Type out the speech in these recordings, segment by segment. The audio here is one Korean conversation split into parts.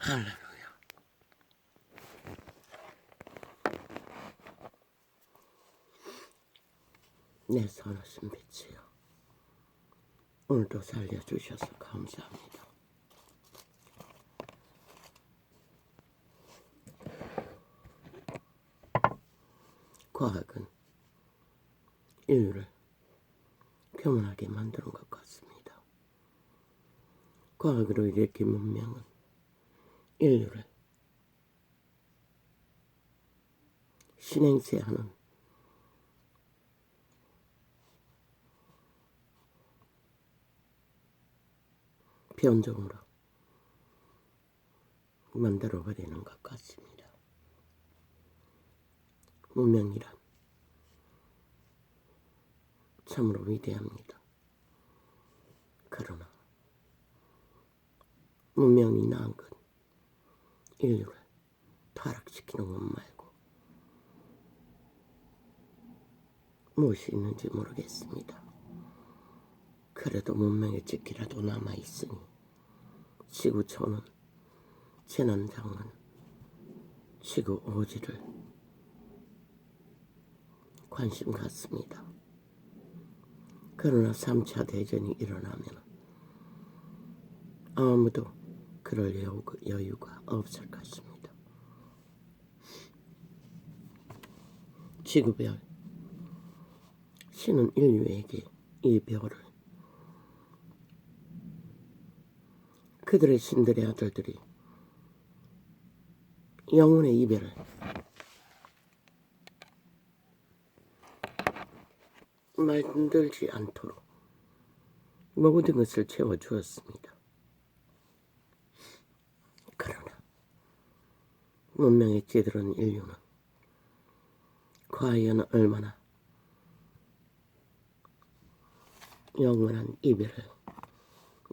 할렐루야. 내 선하신 빛이여, 오늘도 살려주셔서 감사합니다. 과학은 인류를 교만하게 만드는 것 같습니다. 과학으로 일으킨 문명은 인류를 신행세하는 변종으로 만들어버리는 것 같습니다. 문명이란 참으로 위대합니다. 그러나 문명이 낳은 건 인류를 타락시키는 것 말고 무엇이 있는지 모르겠습니다. 그래도 문명의 찌기라도 남아있으니 지구촌은 재난장은 지구 오지를 관심 갖습니다. 그러나 3차 대전이 일어나면 아무도 그럴 여유가 없을 것입니다. 지구별 신은 인류에게 이 별을 그들의 신들의 아들들이 영혼의 이별을 만들지 않도록 모든 것을 채워주었습니다. 그러나 문명에 찌들은 인류는 과연 얼마나 영원한 이별을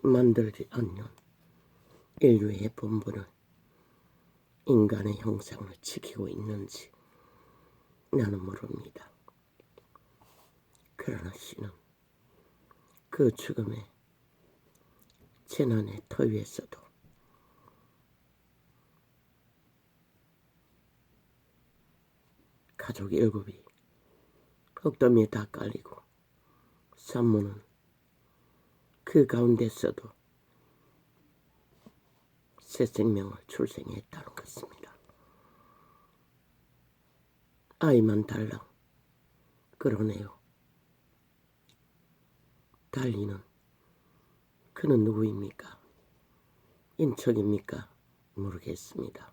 만들지 않는 인류의 본분을 인간의 형상을 지키고 있는지 나는 모릅니다. 그러나 신은 그 죽음의 재난의 터 위에서도 가족 7이 흙더미에 다 깔리고 산모는 그 가운데서도 새 생명을 출생했다는 것입니다. 아이만 달랑 그러네요. 달리는 그는 누구입니까? 인척입니까? 모르겠습니다.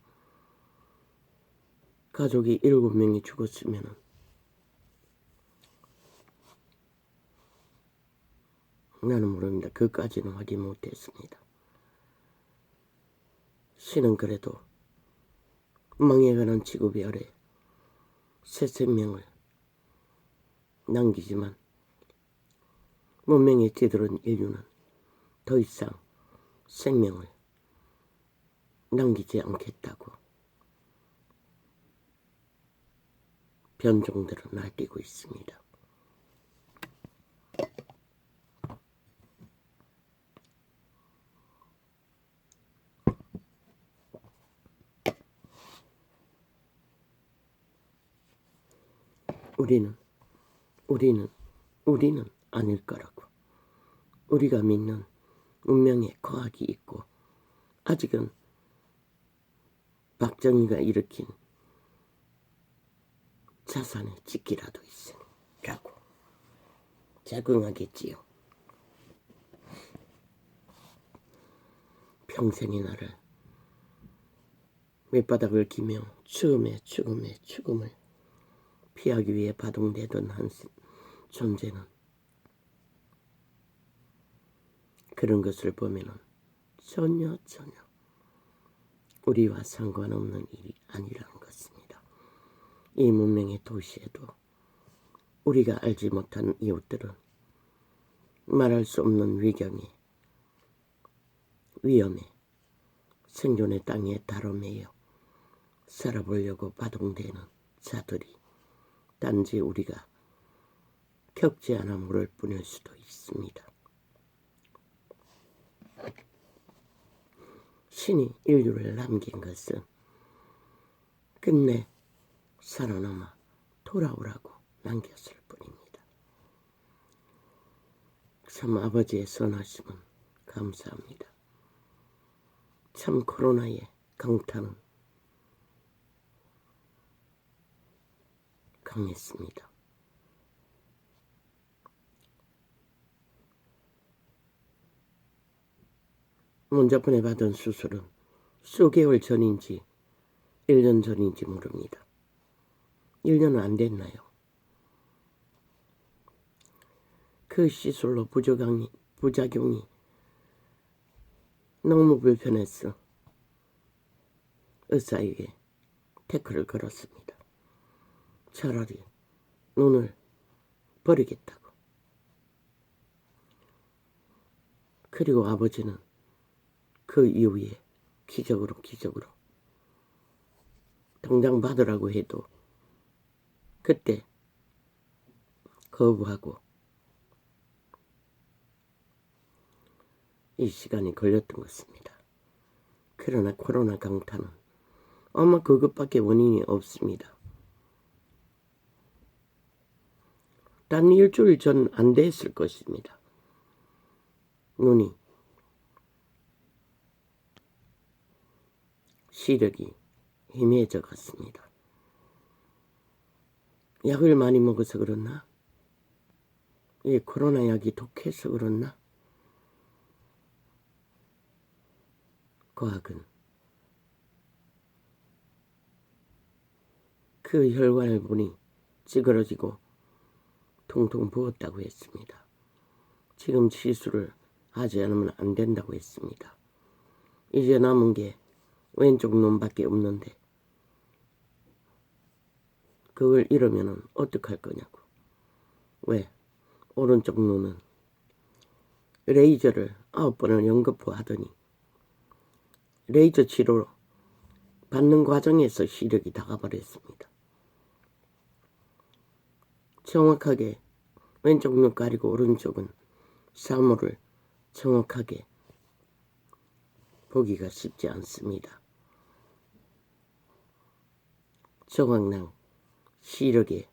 가족이 7명이 죽었으면 나는 모릅니다. 그까지는 확인 못했습니다. 신은 그래도 망해가는 지구별에 새 생명을 남기지만 문명에 찌들은 인류는 더 이상 생명을 남기지 않겠다고 변종들은 날뛰고 있습니다. 우리는 아닐 거라고. 우리가 믿는 운명의 과학이 있고 아직은 박정희가 일으킨 자산의 찌기라도 있으니 라고 적응하겠지요. 평생의 나를 밑바닥을 기며 죽음을 피하기 위해 바동되던 한 존재는 그런 것을 보면은 전혀 우리와 상관없는 일이 아니라는 것입니다. 이 문명의 도시에도 우리가 알지 못하는 이웃들은 말할 수 없는 위험에 생존의 땅에 다름매여 살아보려고 바동되는 자들이 단지 우리가 겪지 않아 모를 뿐일 수도 있습니다. 신이 인류를 남긴 것은 끝내 살아남아 돌아오라고 남겼을 뿐입니다. 참 아버지의 선하심은 감사합니다. 참 코로나의 강타는 강했습니다. 먼저 보내받은 수술은 수개월 전인지 1년 전인지 모릅니다. 1년은 안 됐나요? 그 시술로 부작용이 너무 불편해서 의사에게 태클을 걸었습니다. 차라리 눈을 버리겠다고. 그리고 아버지는 그 이후에 기적으로 당장 받으라고 해도 그때 거부하고 이 시간이 걸렸던 것입니다. 그러나 코로나 강타는 아마 그것밖에 원인이 없습니다. 단 일주일 전 안 됐을 것입니다. 눈이 시력이 희미해져 갔습니다. 약을 많이 먹어서 그렇나? 이 코로나 약이 독해서 그렇나? 과학은 그 혈관을 보니 찌그러지고 통통 부었다고 했습니다. 지금 시술을 하지 않으면 안 된다고 했습니다. 이제 남은 게 왼쪽 눈밖에 없는데 그걸 잃으면 어떡할 거냐고. 왜? 오른쪽 눈은 레이저를 9번을 연거푸하더니 레이저 치료로 받는 과정에서 시력이 다 가버렸습니다. 정확하게 왼쪽 눈 가리고 오른쪽은 사물을 정확하게 보기가 쉽지 않습니다. 정확랑 시력에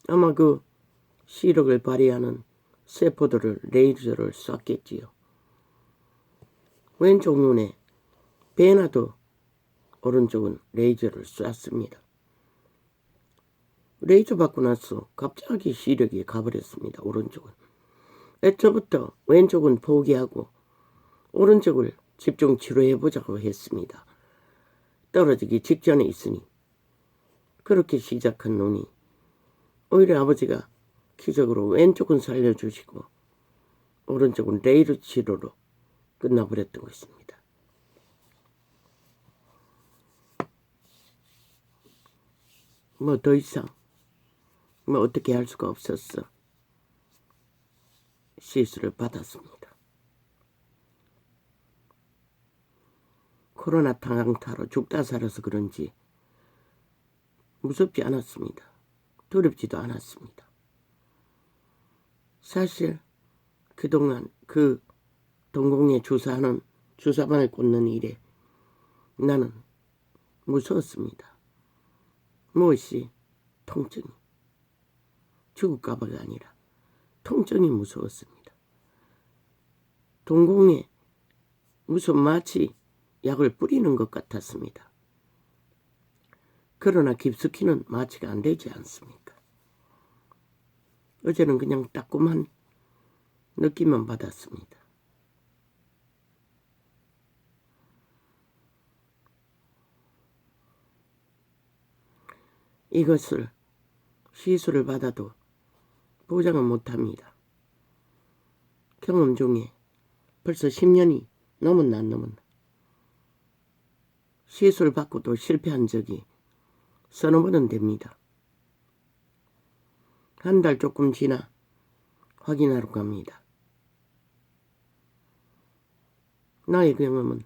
아마 그 시력을 발휘하는 세포들을 레이저를 쐈겠지요. 왼쪽 눈에 배나도 오른쪽은 레이저를 쐈습니다. 레이저 받고 나서 갑자기 시력이 가버렸습니다. 오른쪽은. 애초부터 왼쪽은 포기하고 오른쪽을 집중 치료해보자고 했습니다. 떨어지기 직전에 있으니 그렇게 시작한 눈이 오히려 아버지가 기적으로 왼쪽은 살려주시고 오른쪽은 레이저 치료로 끝나버렸던 것입니다. 뭐 더 이상 어떻게 할 수가 없었어. 시술을 받았습니다. 코로나 강타로 죽다 살아서 그런지 무섭지 않았습니다. 두렵지도 않았습니다. 사실 그동안 그 동공에 주사방을 꽂는 일에 나는 무서웠습니다. 무엇이? 통증이. 죽을까봐가 아니라 통증이 무서웠습니다. 동공에 무슨 마치 약을 뿌리는 것 같았습니다. 그러나 깊숙이는 마취가 안 되지 않습니까? 어제는 그냥 따끔한 느낌만 받았습니다. 이것을 시술을 받아도 보장은 못합니다. 경험 중에 벌써 10년이 넘었나 안 넘었나. 시술 받고도 실패한 적이 서너 번은 됩니다. 한 달 조금 지나 확인하러 갑니다. 나의 경험은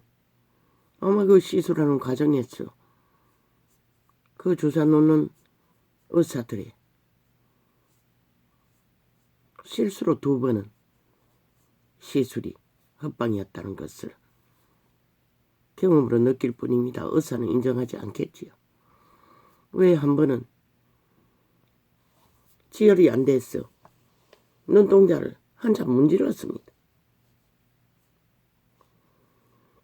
아마 그 시술하는 과정에서 그 주사 놓는 의사들의 실수로 2번은 시술이 헛방이었다는 것을 경험으로 느낄 뿐입니다. 의사는 인정하지 않겠지요. 왜 한 번은 지혈이 안 돼서 눈동자를 한참 문질렀습니다.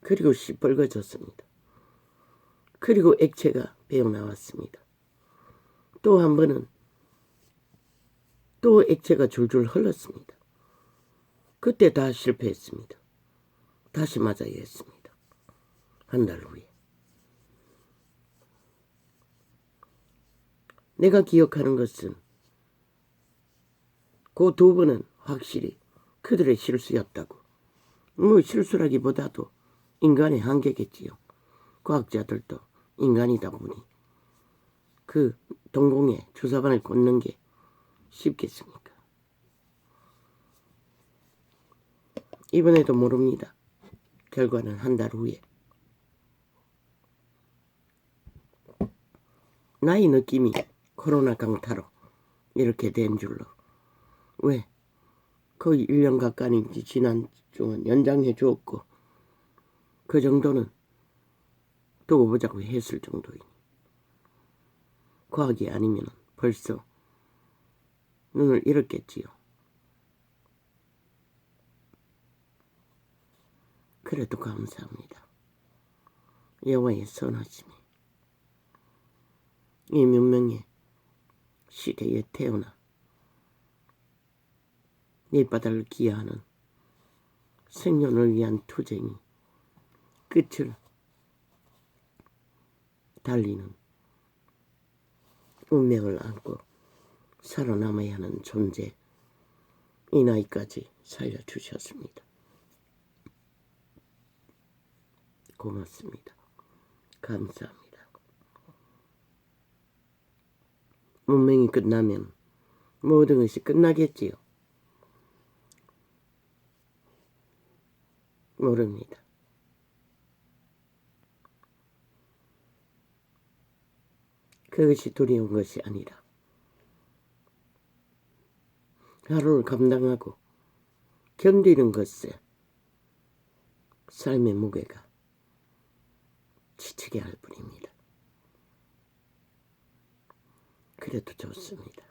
그리고 시뻘거졌습니다. 그리고 액체가 배어 나왔습니다. 또 한 번은 또 액체가 줄줄 흘렀습니다. 그때 다 실패했습니다. 다시 맞아야 했습니다. 한 달 후에. 내가 기억하는 것은 그 두 번은 확실히 그들의 실수였다고. 뭐 실수라기보다도 인간의 한계겠지요. 과학자들도 인간이다 보니 그 동공에 주사바늘 꽂는 게 쉽겠습니까? 이번에도 모릅니다. 결과는 한 달 후에. 나의 느낌이 코로나 강타로 이렇게 된 줄로. 왜? 거의 1년 가까이 지난 동안 연장해 주었고 그 정도는 두고 보자고 했을 정도이니 과학이 아니면 벌써 눈을 잃었겠지요. 그래도 감사합니다. 여호와의 선하심에 이 문명의 시대에 태어나 밑바닥을 기하는 생존을 위한 투쟁이 끝을 달리는 운명을 안고 살아남아야 하는 존재, 이 나이까지 살려주셨습니다. 고맙습니다. 감사합니다. 문명이 끝나면 모든 것이 끝나겠지요. 모릅니다. 그것이 두려운 것이 아니라 하루를 감당하고 견디는 것에 삶의 무게가 지치게 할 뿐입니다. 그래도 좋습니다.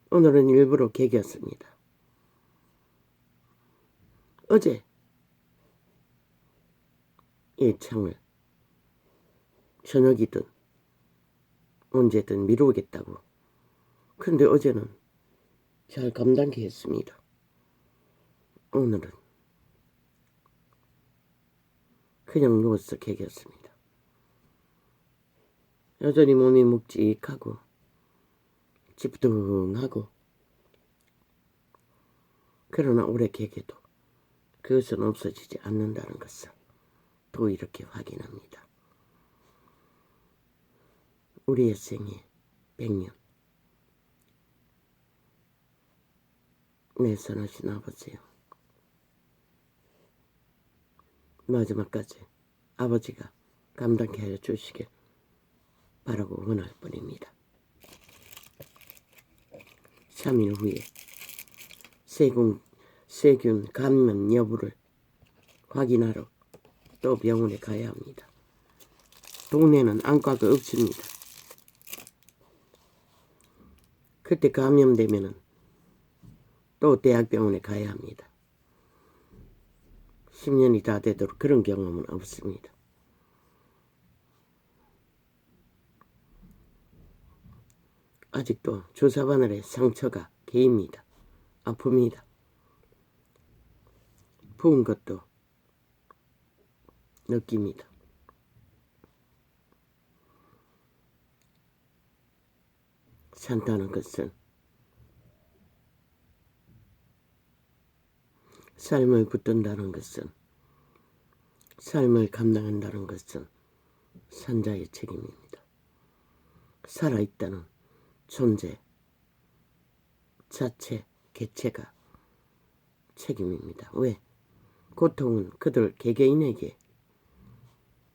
오늘은 일부러 개겼습니다. 어제 이 창을 저녁이든 언제든 미루겠다고. 그런데 어제는 잘 감당케 했습니다. 오늘은 그냥 누워서 개겼습니다. 여전히 몸이 묵직하고 찌뿌둥하고, 그러나 오래 개겨도 그것은 없어지지 않는다는 것을 또 이렇게 확인합니다. 우리의 생애 100년, 내 선하신 아버지요, 마지막까지 아버지가 감당케 하여 주시길 바라고 원할 뿐입니다. 3일 후에 세균 감염 여부를 확인하러 또 병원에 가야 합니다. 동네는 안과가 없습니다. 그때 감염되면은 또 대학병원에 가야 합니다. 10년이 다 되도록 그런 경험은 없습니다. 아직도 주사바늘에 상처가 개입니다. 아픕니다. 부은 것도 느낍니다. 산다는 것은 삶을 붙든다는 것은, 삶을 감당한다는 것은 산자의 책임입니다. 살아있다는 존재 자체 개체가 책임입니다. 왜? 고통은 그들 개개인에게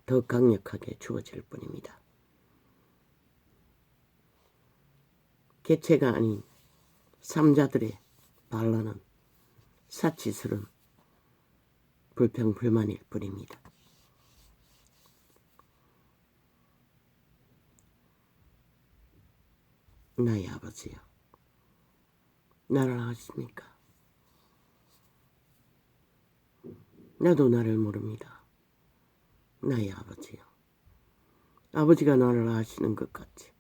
더 강력하게 주어질 뿐입니다. 개체가 아닌 삼자들의 반란은 사치스러운 불평불만일 뿐입니다. 나의 아버지요, 나를 아십니까? 나도 나를 모릅니다. 나의 아버지요, 아버지가 나를 아시는 것 같이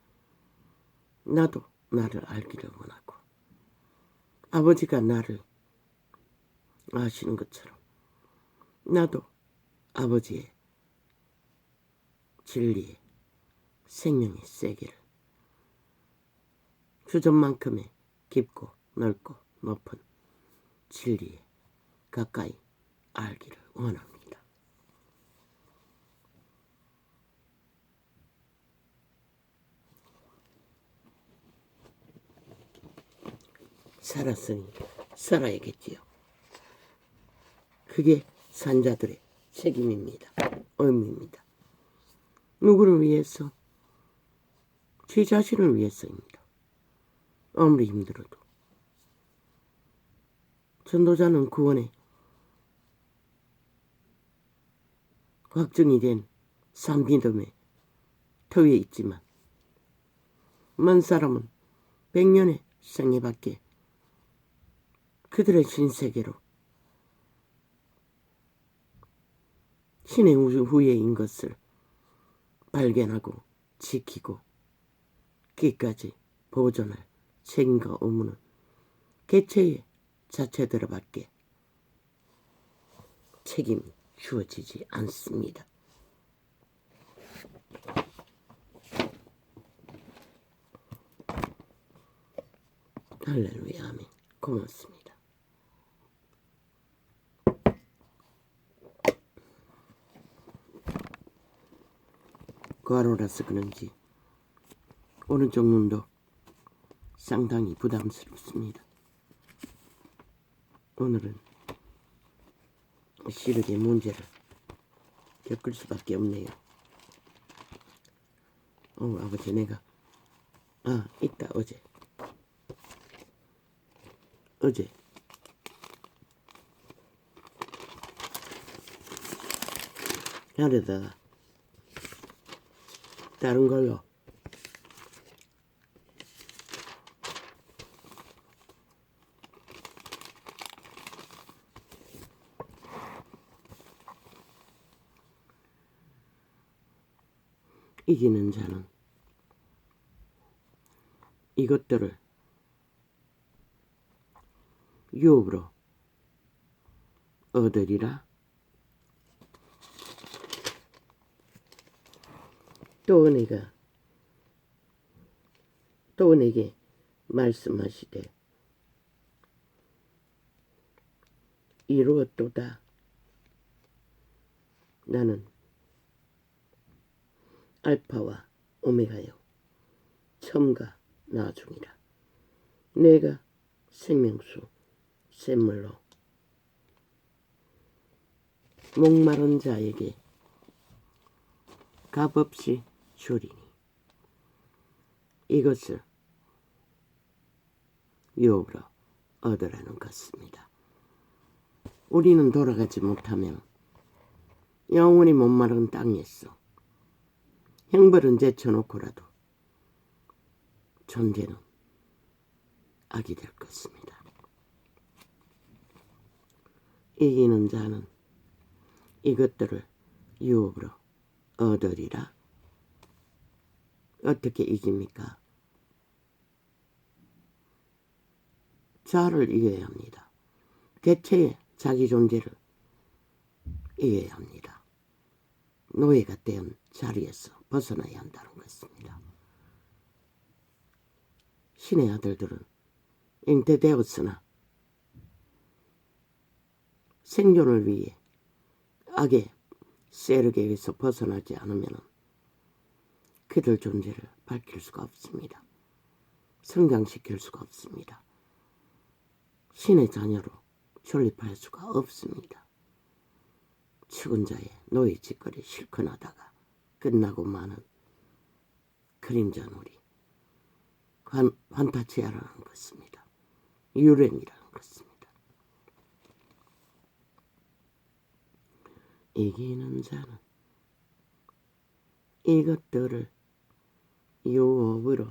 나도 나를 알기를 원하고, 아버지가 나를 아시는 것처럼 나도 아버지의 진리의 생명의 세계를 주전만큼의 깊고 넓고 높은 진리에 가까이 알기를 원합니다. 살았으니 살아야겠지요. 그게 산자들의 책임입니다. 의무입니다. 누구를 위해서? 제 자신을 위해서입니다. 아무리 힘들어도. 전도자는 구원에 확정이 된 산믿음의 터위에 있지만, 먼 사람은 100년의 생애밖에 그들의 신세계로 신의 후예인 것을 발견하고 지키고 끝까지 보존할 책임과 의무는 개체의 자체들에밖에 책임이 주어지지 않습니다. 할렐루야, 아멘. 고맙습니다. 과로라서 그런지 오른쪽 눈도 상당히 부담스럽습니다. 오늘은 시력의 문제를 겪을 수밖에 없네요. 아버지, 내가 있다. 어제 하려다가 다른 걸로 이기는 자는 이것들을 유업으로 얻으리라. 또 내게 말씀하시되 이루었도다. 나는 알파와 오메가요, 처음과 나중이라. 내가 생명수 샘물로 목마른 자에게 값없이 주리니 이것을 유업으로 얻으라는 것입니다. 우리는 돌아가지 못하면 영원히 목마른 땅에서 형벌은 제쳐놓고라도 존재는 악이 될 것입니다. 이기는 자는 이것들을 유업으로 얻으리라. 어떻게 이깁니까? 자아를 이겨야 합니다. 개체의 자기 존재를 이겨야 합니다. 노예가 된 자리에서 벗어나야 한다는 것입니다. 신의 아들들은 잉태되었으나 생존을 위해 악의 세력에서 벗어나지 않으면 그들 존재를 밝힐 수가 없습니다. 성장시킬 수가 없습니다. 신의 자녀로 존립할 수가 없습니다. 죽은 자의 노예 짓거리 실컷 하다가 끝나고 마는 그림자놀이, 판타지아라는 것입니다. 유령이라는 것입니다. 이기는 자는 이것들을 유업으로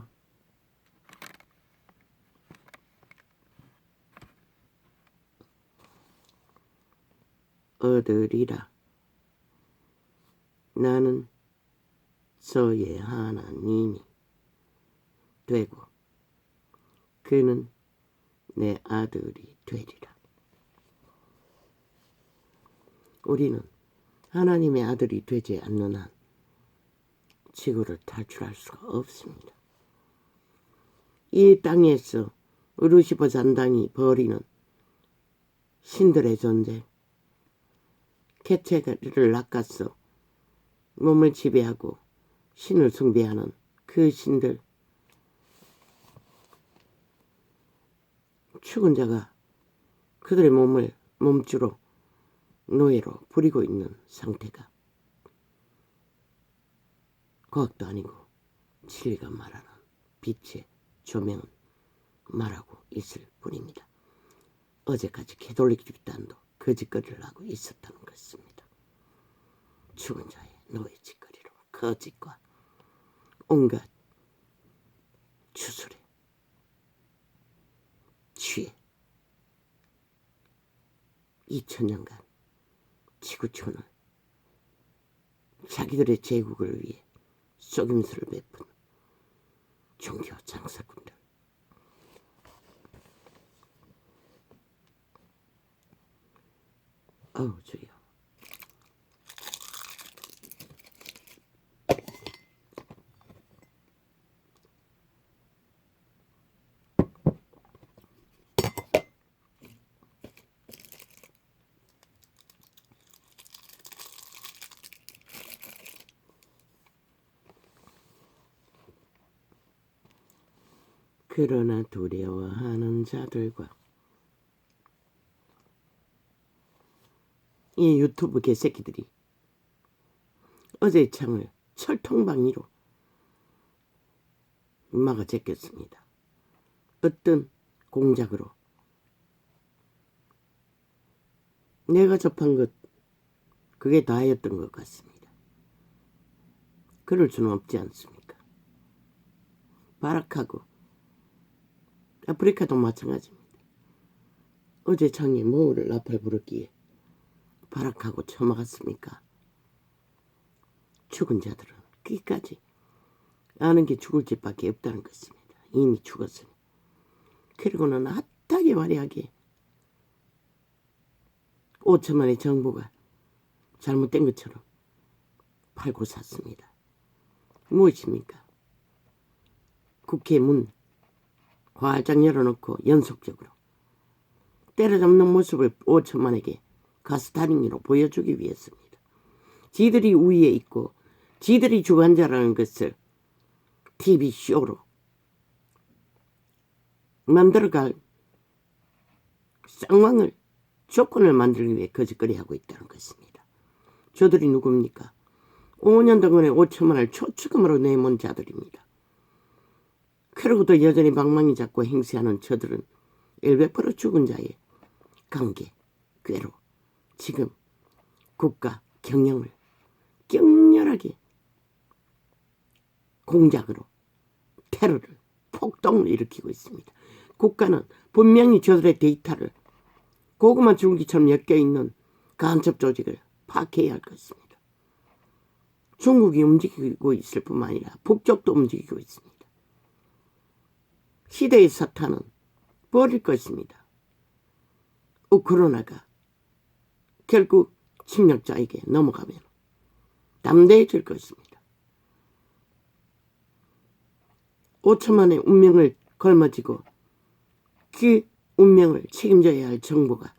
얻으리라. 나는 저의 하나님이 되고 그는 내 아들이 되리라. 우리는 하나님의 아들이 되지 않는 한 지구를 탈출할 수가 없습니다. 이 땅에서 루시퍼 잔당이 벌이는 신들의 존재, 개체를 낚아서 몸을 지배하고 신을 숭배하는 그 신들, 죽은 자가 그들의 몸을 몸주로 노예로 부리고 있는 상태가 과학도 아니고 진리가 말하는 빛의 조명은 말하고 있을 뿐입니다. 어제까지 캐톨릭 집단도 거짓거리를 하고 있었다는 것입니다. 죽은 자의 노예 짓거리로 거짓과 온갖 주술에 취해 2000년간 지구촌을 자기들의 제국을 위해 속임수를 베푼 종교 장사꾼들. 어우 주여. 그러나 두려워하는 자들과 이 유튜브 개새끼들이 어제의 창을 철통방위로 막아 제꼈습니다. 어떤 공작으로 내가 접한 것 그게 다였던 것 같습니다. 그럴 수는 없지 않습니까? 바락하고 아프리카도 마찬가지입니다. 어제 창에 뭐를 나팔 불었기에 바락하고 쳐막았습니까? 죽은 자들은 끝까지 아는 게 죽을 짓밖에 없다는 것입니다. 이미 죽었으니. 그리고는 핫하게 화려하게 5천만의 정부가 잘못된 것처럼 팔고 샀습니다. 무엇입니까? 국회 문 활짝 열어놓고 연속적으로 때려잡는 모습을 5천만에게 가스타링으로 보여주기 위해서입니다. 지들이 우위에 있고 지들이 주관자라는 것을 TV쇼로 만들어갈 쌍왕을 조건을 만들기 위해 거짓거리하고 있다는 것입니다. 저들이 누굽니까? 5년 동안에 5천만을 초축금으로 내몬 자들입니다. 그러고도 여전히 방망이 잡고 행세하는 저들은 100% 죽은 자의 관계, 꾀로 지금 국가 경영을 격렬하게 공작으로 테러를 폭동을 일으키고 있습니다. 국가는 분명히 저들의 데이터를 고구마 줄기처럼 엮여있는 간첩 조직을 파괴해야 할 것입니다. 중국이 움직이고 있을 뿐만 아니라 북쪽도 움직이고 있습니다. 시대의 사탄은 버릴 것입니다. 우크라이나가 결국 침략자에게 넘어가면 담대해질 것입니다. 5천만의 운명을 걸머쥐고 그 운명을 책임져야 할 정부가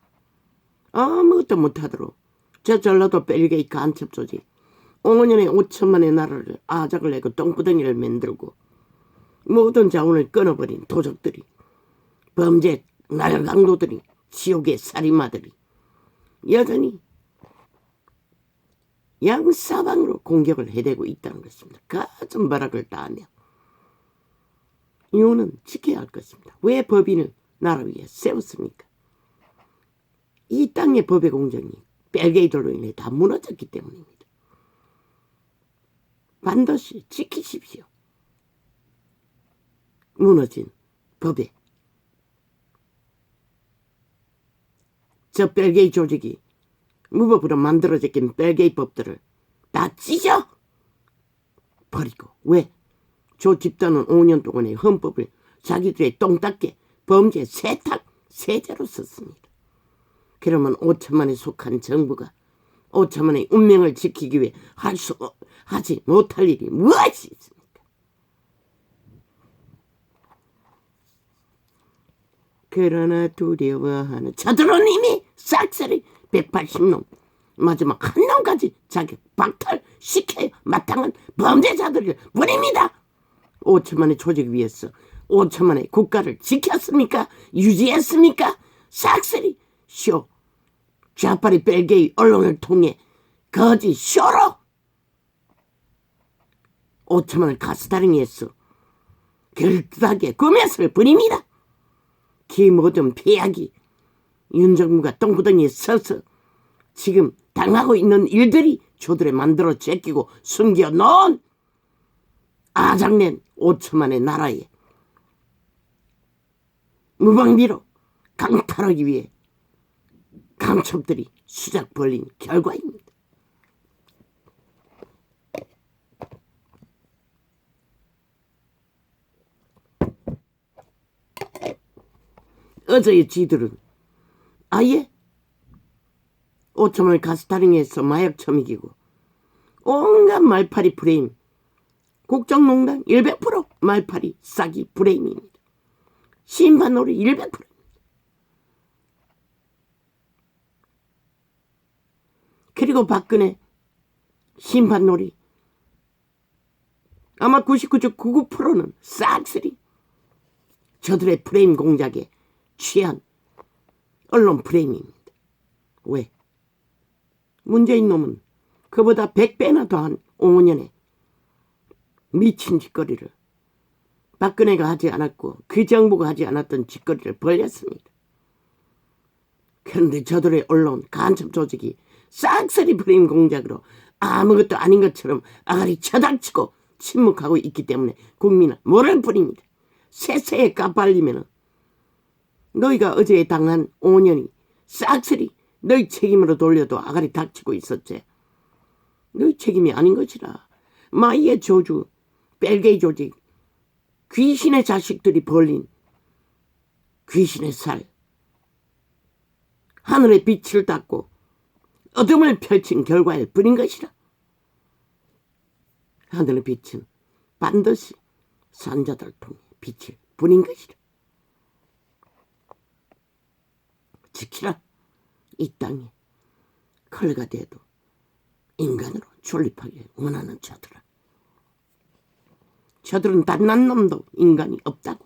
아무것도 못하도록 저 전라도 벨기에 간첩 조직 5년에 5천만의 나라를 아작을 내고 똥구덩이를 만들고 모든 자원을 끊어버린 도적들이 범죄 날강도들이 지옥의 살인마들이 여전히 양사방으로 공격을 해대고 있다는 것입니다. 가진 발악을 다하며 이유는 지켜야 할 것입니다. 왜 법인을 나라 위에 세웠습니까? 이 땅의 법의 공정이 벨게이들로 인해 다 무너졌기 때문입니다. 반드시 지키십시오. 무너진 법에. 저 벨게이 조직이 무법으로 만들어진 벨게이 법들을 다 찢어 버리고. 왜? 저 집단은 5년 동안의 헌법을 자기들의 똥닦게 범죄 세제로 썼습니다. 그러면 5천만에 속한 정부가 5천만의 운명을 지키기 위해 하지 못할 일이 무엇이 있습니까? 그러나 두려워하는 저들은 이미 싹쓸이 180놈 마지막 한 놈까지 자격 박탈시켜야 마땅한 범죄자들일 뿐입니다. 5천만의 조직 위에서 5천만의 국가를 지켰습니까? 유지했습니까? 싹쓸이 쇼. 좌파리 벨게이 언론을 통해 거짓 쇼로 5천만을 가스다링했어. 결단하게 꾸몄을 뿐입니다. 그 모든 폐악이 윤정부가 똥구덩이에 서서 지금 당하고 있는 일들이 저들에 만들어 제끼고 숨겨놓은 아장낸 5천만의 나라에 무방비로 강탈하기 위해 강첩들이 수작 벌린 결과입니다. 어제의 지들은 아예 5천만을 가스타링해서 마약 처먹이고 온갖 말파리 프레임, 국정농단 100% 말파리 싸기 프레임입니다. 심판놀이 100%입니다. 그리고 박근혜 심판놀이 아마 99.99%는 싹쓸이 저들의 프레임 공작에 취한 언론 프레임입니다. 왜? 문재인 놈은 그보다 100배나 더한 5년에 미친 짓거리를 박근혜가 하지 않았고 그 정부가 하지 않았던 짓거리를 벌였습니다. 그런데 저들의 언론 간첩 조직이 싹쓸이 프레임 공작으로 아무것도 아닌 것처럼 아가리 쳐닥치고 침묵하고 있기 때문에 국민은 모를 뿐입니다. 세세에 까발리면은 너희가 어제 당한 5년이 싹쓸이 너희 책임으로 돌려도 아가리 닥치고 있었지. 너희 책임이 아닌 것이라. 마이의 저주, 벨게이 조직, 귀신의 자식들이 벌린 귀신의 살, 하늘의 빛을 닦고 어둠을 펼친 결과일 뿐인 것이라. 하늘의 빛은 반드시 산자들 통해 빛일 뿐인 것이라. 지키라. 이 땅에 칼가 돼도 인간으로 존립하길 원하는 자들아. 저들은 단 한 놈도 인간이 없다고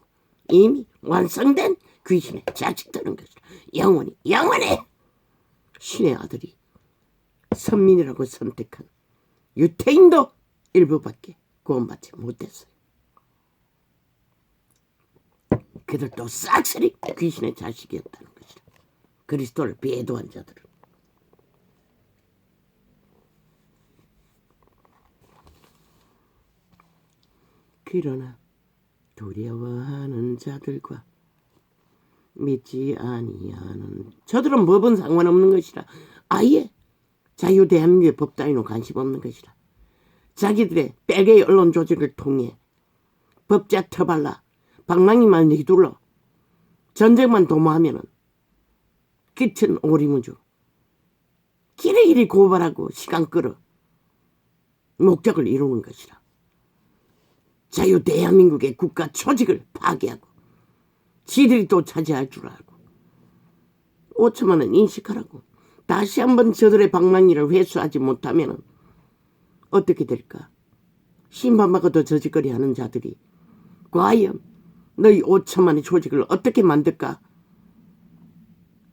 이미 완성된 귀신의 자식들인 것이라. 영원히 신의 아들이 선민이라고 선택한 유태인도 일부밖에 구원받지 못했어요. 그들도 싹쓸이 귀신의 자식이었다는 것이라. 그리스도를 배도한 자들은. 그러나 두려워하는 자들과 믿지 아니하는 저들은 법은 상관없는 것이라. 아예 자유 대한민국의 법 따위는 관심 없는 것이라. 자기들의 벨게이 언론 조직을 통해 법자 터발라 방망이만 휘둘러 전쟁만 도모하면은 끝은 오리무주. 길이길이 고발하고 시간 끌어 목적을 이루는 것이라. 자유 대한민국의 국가 조직을 파괴하고 지들이 또 차지할 줄 알고 5천만은 인식하라고. 다시 한번 저들의 방망이를 회수하지 못하면 어떻게 될까? 심판받고도 저짓거리 하는 자들이 과연 너희 5천만의 조직을 어떻게 만들까?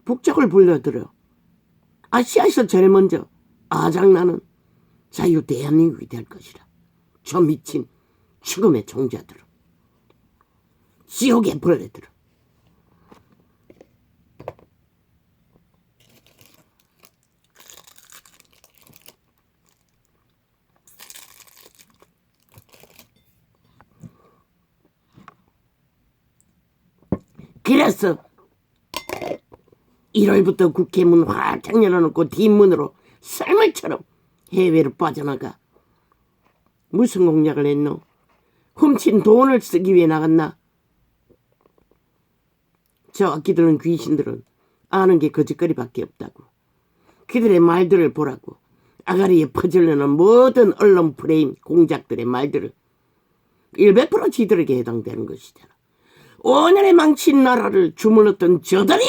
북적을 불러들여 아시아에서 제일 먼저 아장나는 자유 대한민국이 될 것이라. 저 미친 죽음의 종자들은 지옥의 벌레들은. 그래서 1월부터 국회 문 활짝 열어놓고 뒷문으로 썰물처럼 해외로 빠져나가. 무슨 공약을 했노? 훔친 돈을 쓰기 위해 나갔나? 저 악기들은 귀신들은 아는 게 거짓거리밖에 없다고. 그들의 말들을 보라고. 아가리에 퍼질려는 모든 언론 프레임 공작들의 말들을 100% 지들에게 해당되는 것이잖아. 5년에 망친 나라를 주물렀던 저들이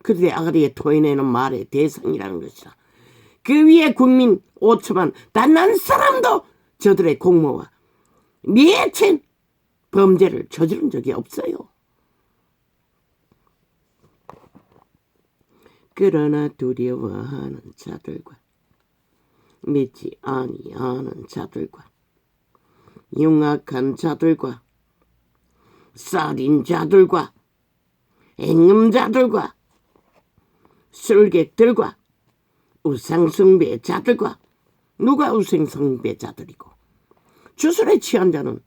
그들의 아가리에 토해내는 말의 대상이라는 것이라. 그 위에 국민 5천만 단 한 사람도 저들의 공모와 미해친 범죄를 저지른 적이 없어요. 그러나 두려워하는 자들과 믿지 아니하는 자들과 흉악한 자들과 살인자들과 앵음자들과 술객들과 우상숭배자들과 누가 우상숭배자들이고 주술에 취한 자는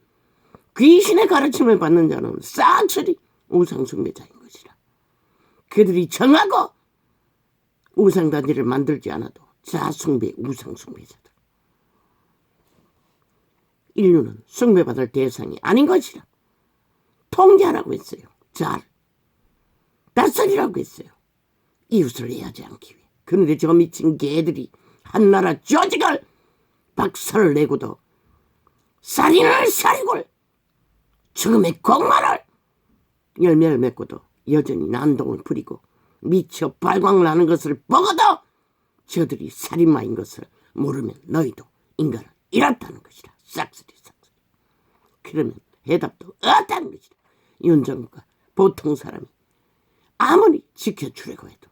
귀신의 가르침을 받는 자는 싹쓸이 우상숭배자인 것이라. 그들이 정하고 우상단지를 만들지 않아도 자숭배 우상숭배자들. 인류는 숭배받을 대상이 아닌 것이라. 통제하라고 했어요. 잘 다스리라고 했어요. 이웃을 해하지 않기 위해. 그런데 저 미친 개들이 한나라 조직을 박살을 내고도 살인을 살이고 죽음의 공만을 열매를 맺고도 여전히 난동을 부리고 미쳐 발광나는 것을 보고도 저들이 살인마인 것을 모르면 너희도 인간을 잃었다는 것이라. 싹쓸이. 그러면 해답도 없다는 것이라. 윤정과 보통 사람이 아무리 지켜주려고 해도.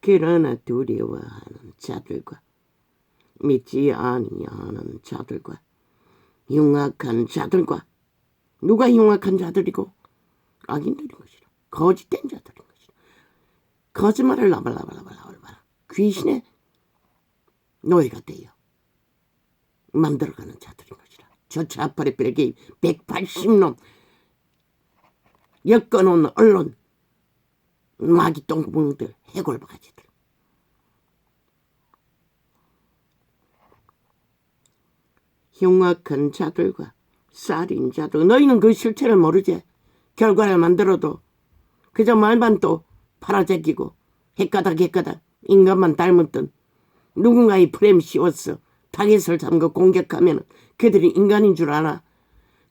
그러나 두려워하는 자들과 믿지 아니하는 자들과 흉악한 자들과 누가 흉악한 자들이고 악인들인 것이라. 거짓된 자들인 것이라. 거짓말을 라발라발라발라발라 귀신의 노예가 되어 만들어가는 자들인 것이라. 저 좌파의 벨기에 180놈 엮어놓은 언론 마귀 똥구멍들 해골바가지들. 흉악한 자들과 살인자들. 너희는 그 실체를 모르지. 결과를 만들어도 그저 말만 또 팔아제끼고 헷가닥 인간만 닮았던 누군가의 프레임 씌웠어. 타겟을 잡고 공격하면 그들이 인간인 줄 알아.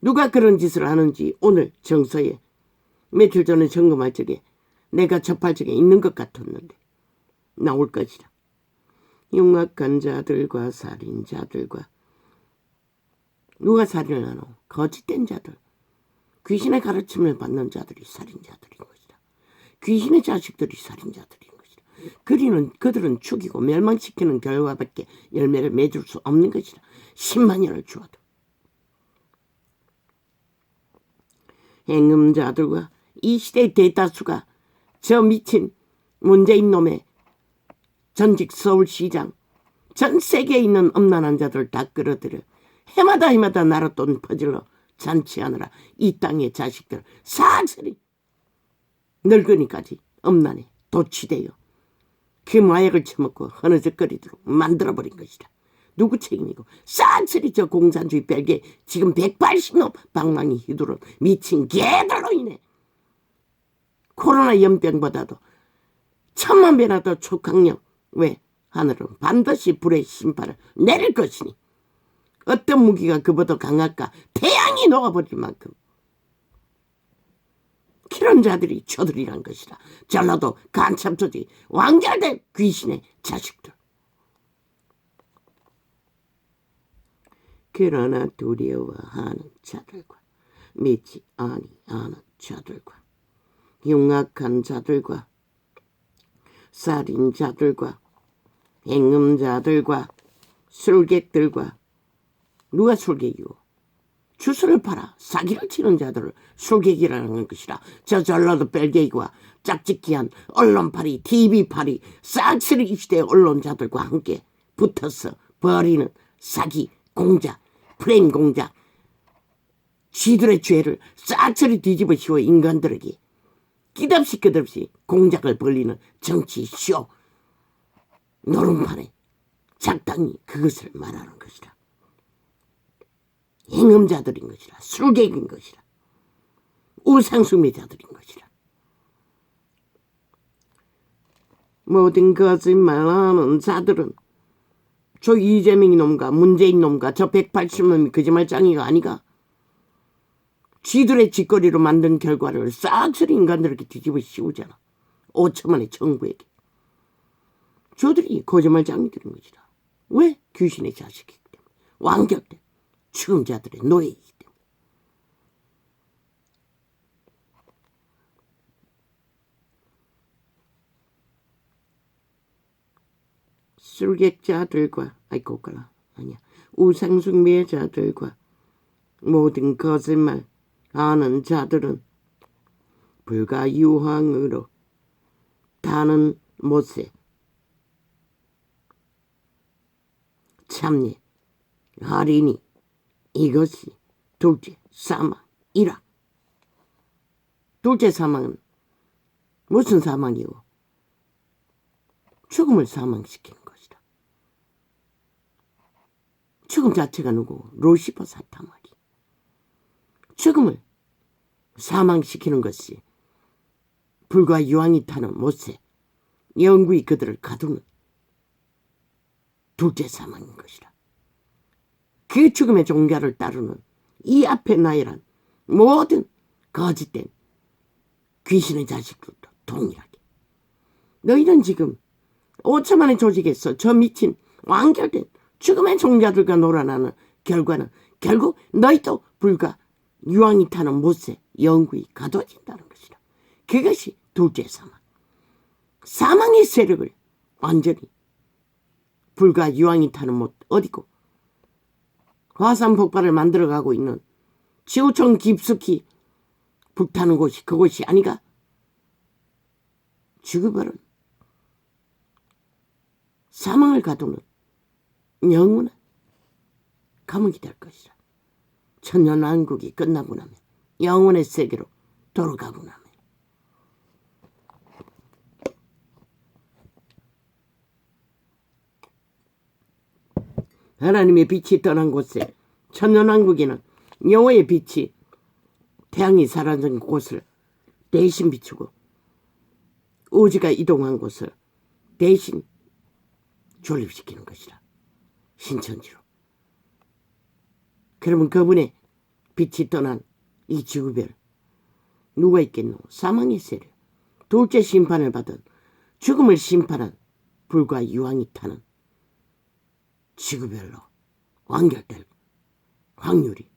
누가 그런 짓을 하는지 오늘 정서에 며칠 전에 점검할 적에 내가 접할 적에 있는 것 같았는데 나올 것이라. 흉악한 자들과 살인자들과 누가 살인을 하노? 거짓된 자들. 귀신의 가르침을 받는 자들이 살인자들인 것이다. 귀신의 자식들이 살인자들인 것이다. 그들은 죽이고 멸망시키는 결과밖에 열매를 맺을 수 없는 것이다. 10만 년을 주어도. 행음자들과 이 시대의 대다수가 저 미친 문재인 놈의 전직 서울시장 전 세계에 있는 엄난한 자들 다 끌어들여 해마다 나랏돈 퍼질러 잔치하느라 이 땅의 자식들 사슬이 늙으니까지 엄난해 도취되어 그 마약을 처먹고 흐느적거리도록 만들어버린 것이다. 누구 책임이고 싼쓸이 저 공산주의 벨기에 지금 180놈 방망이 휘두른 미친 개들로 인해 코로나 연병보다도 1000만 배나 더 초강력. 왜? 하늘은 반드시 불의 심판을 내릴 것이니 어떤 무기가 그보다 강할까? 태양이 녹아버릴 만큼. 그런 자들이 저들이란 것이다. 전라도 간첩조직 완결된 귀신의 자식들. 그러나 두려워하는 자들과 믿지 아니하는 자들과 흉악한 자들과 살인자들과 행음자들과 술객들과 누가 술객이고 주술을 팔아 사기를 치는 자들을 술객이라는 것이라. 저 전라도 벨기에와 짝짓기한 언론팔이 TV팔이 싹쓸이 이 시대의 언론자들과 함께 붙어서 벌이는 사기 공작 프레임 공작 지들의 죄를 싹쓸이 뒤집어 씌워 인간들에게 끼답시 끝없이 공작을 벌리는 정치 쇼 노름판에 작당히 그것을 말하는 것이라. 행음자들인 것이라. 술객인 것이라. 우상숭배자들인 것이라. 모든 거짓말하는 자들은 저 이재명이 놈과 문재인 놈과 저 180놈이 거짓말장이가 아니가. 쥐들의 짓거리로 만든 결과를 싹쓸이 인간들에게 뒤집어 씌우잖아. 5천만의 정부에게. 저들이 거짓말장이들인 것이다. 왜? 귀신의 자식이기 때문에. 완결된 추금자들의 노예이기 때문에. 술객자들과 아니야. 우상숭배자들과 모든 거짓말 하는 자들은 불과 유황으로 타는 못에 참니 하리니 이것이 둘째 사망이라. 둘째 사망은 무슨 사망이오? 죽음을 사망시키는 것이다. 죽음 자체가 누구? 루시퍼 사탄 말이. 죽음을 사망시키는 것이 불과 유황이 타는 못에 영구히 그들을 가두는 둘째 사망인 것이라. 그 죽음의 종교를 따르는 이 앞에 나열한 모든 거짓된 귀신의 자식들도 동일하게. 너희는 지금 5천만의 조직에서 저 미친 완결된 죽음의 종자들과 놀아나는 결과는 결국 너희도 불과 유황이 타는 못에 영구히 가둬진다는 것이라. 그것이 둘째 사망. 사망의 세력을 완전히 불과 유황이 타는 못 어디고 화산 폭발을 만들어가고 있는 지구촌 깊숙이 불타는 곳이 그곳이 아니가. 죽어버린 사망을 가두는 영원한 감옥이 될 것이라. 천년왕국이 끝나고 나면 영원의 세계로 돌아가고 나면 하나님의 빛이 떠난 곳에 천년왕국에는 여호와의 빛이 태양이 사라진 곳을 대신 비추고 우주가 이동한 곳을 대신 존립시키는 것이라. 신천지로. 그러면 그분의 빛이 떠난 이 지구별 누가 있겠노? 사망의 세력. 둘째 심판을 받은 죽음을 심판한 불과 유황이 타는 지구별로 완결될 확률이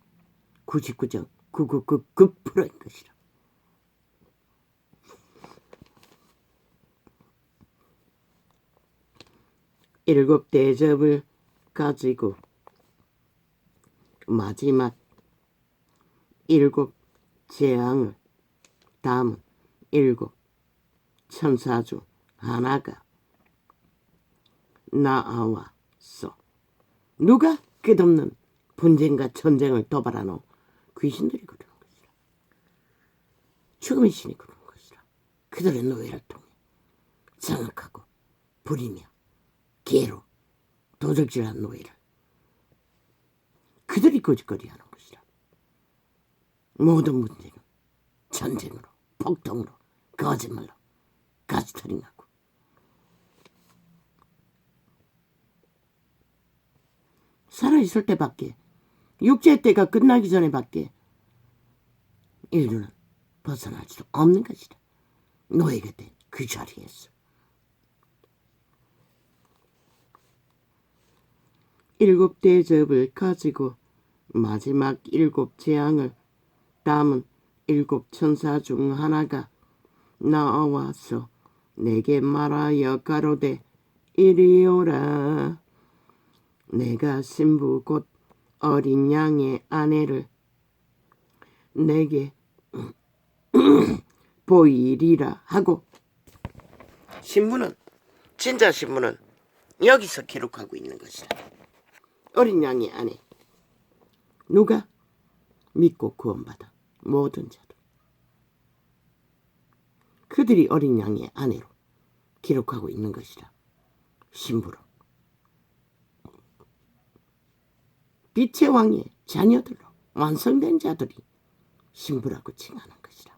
99.999%인 것이라. 일곱 대접을 가지고 마지막 일곱 재앙을 담은 일곱 천사 중 하나가 나와서 누가 끝없는 분쟁과 전쟁을 도발하노? 귀신들이 그러는 것이라. 죽음의 신이 그러는 것이라. 그들의 노예를 통해 장악하고 부리며 개로 도적질한 노예를 그들이 거짓거리하는 것이라. 모든 문제는 전쟁으로, 폭동으로, 거짓말로 가스터링하고 살아있을 때밖에, 육체의 때가 끝나기 전에 밖에 인류는 벗어날 수 없는 것이다. 노예가 된 그 자리에서. 일곱 대접을 가지고 마지막 일곱 재앙을 담은 일곱 천사 중 하나가 나와서 내게 말하여 가로되 이리 오라. 내가 신부 곧 어린 양의 아내를 내게 보이리라 하고. 신부는, 진짜 신부는 여기서 기록하고 있는 것이다. 어린 양의 아내. 누가? 믿고 구원받은 모든 자들, 그들이 어린 양의 아내로 기록하고 있는 것이라. 신부로 빛의 왕의 자녀들로 완성된 자들이 신부라고 칭하는 것이라.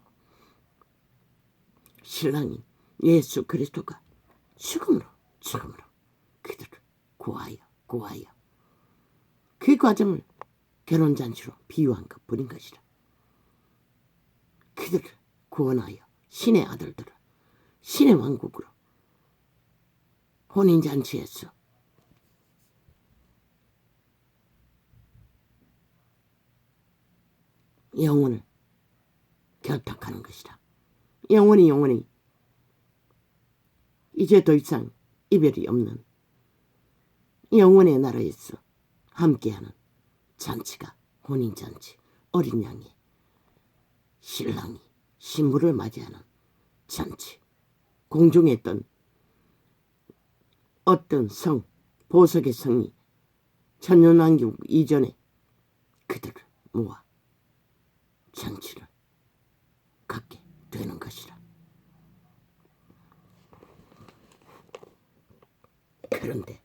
신랑인 예수 그리스도가 죽음으로 그들을 구하여 그 과정을 결혼잔치로 비유한 것뿐인 것이라. 그들을 구원하여 신의 아들들을 신의 왕국으로 혼인잔치에서 영혼을 결탁하는 것이라. 영원히 이제 더 이상 이별이 없는 영원의 나라에서 함께하는 잔치가 혼인잔치, 어린 양의 신랑이 신부를 맞이하는 잔치. 공중에 있던 어떤 성, 보석의 성이 천년왕국 이전에 그들을 모아 잔치를 갖게 되는 것이라. 그런데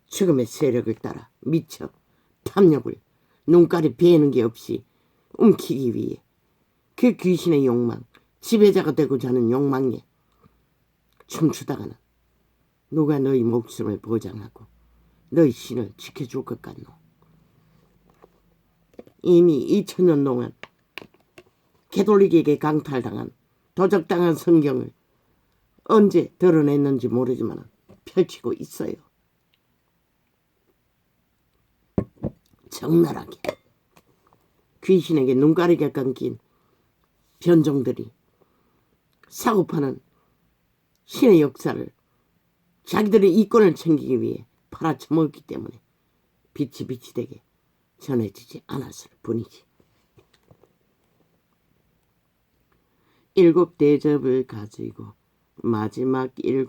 죽음의 세력을 따라 미쳐 탐욕을 눈깔이 베는 게 없이 움키기 위해 그 귀신의 욕망, 지배자가 되고자 하는 욕망에 춤추다가는 누가 너희 목숨을 보장하고 너희 신을 지켜줄 것 같노? 이미 2000년 동안 개돌릭에게 강탈당한 도적당한 성경을 언제 드러냈는지 모르지만 펼치고 있어요. 적나라하게 귀신에게 눈가리가 감긴 변종들이 사고파는 신의 역사를 자기들의 이권을 챙기기 위해 팔아쳐먹었기 때문에 빛이 되게 전해지지 않았을 뿐이지. 7 대접을 가지고 마지막 7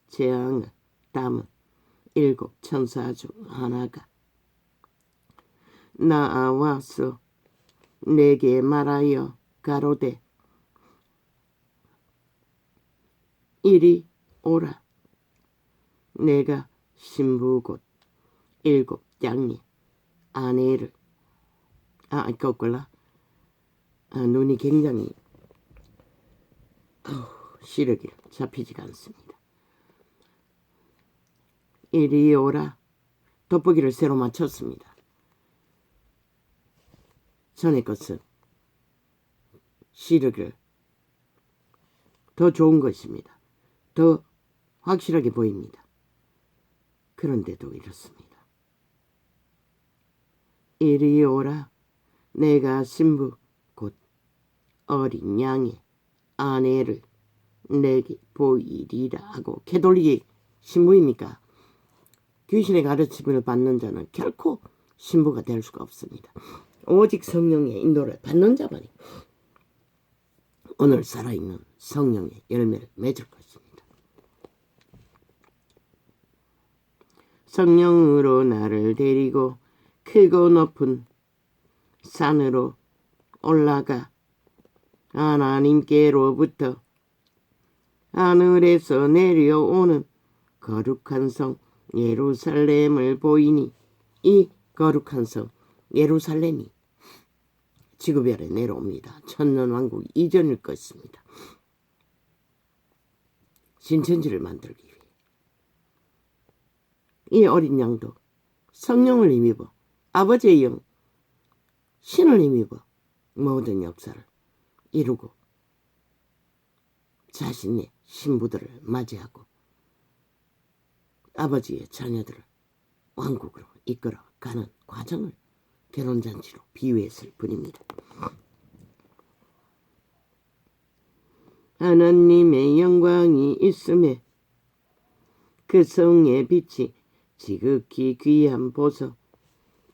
재앙을 담은 7 천사 중 하나가 나와서 내게 말하여 가로되 이리 오라. 내가 신부 곧 7 양의 아내를 거꾸라. 눈이 굉장히 시력이 잡히지가 않습니다. 이리 오라. 돋보기를 새로 맞췄습니다. 전에 것은 시력을 더 좋은 것입니다. 더 확실하게 보입니다. 그런데도 이렇습니다. 이리 오라. 내가 신부 곧 어린 양의 아내를 내게 보이리라 하고. 개돌릭이 신부입니까? 귀신의 가르침을 받는 자는 결코 신부가 될 수가 없습니다. 오직 성령의 인도를 받는 자만이 오늘 살아있는 성령의 열매를 맺을 것입니다. 성령으로 나를 데리고 크고 높은 산으로 올라가 하나님께로부터 하늘에서 내려오는 거룩한 성 예루살렘을 보이니 이 거룩한 성 예루살렘이 지구별에 내려옵니다. 천년왕국 이전일 것입니다. 신천지를 만들기 위해 이 어린 양도 성령을 힘입어 아버지의 영 신을 힘입어 모든 역사를 이루고 자신의 신부들을 맞이하고 아버지의 자녀들을 왕국으로 이끌어가는 과정을 결혼잔치로 비유했을 뿐입니다. 하나님의 영광이 있음에 그 성의 빛이 지극히 귀한 보석.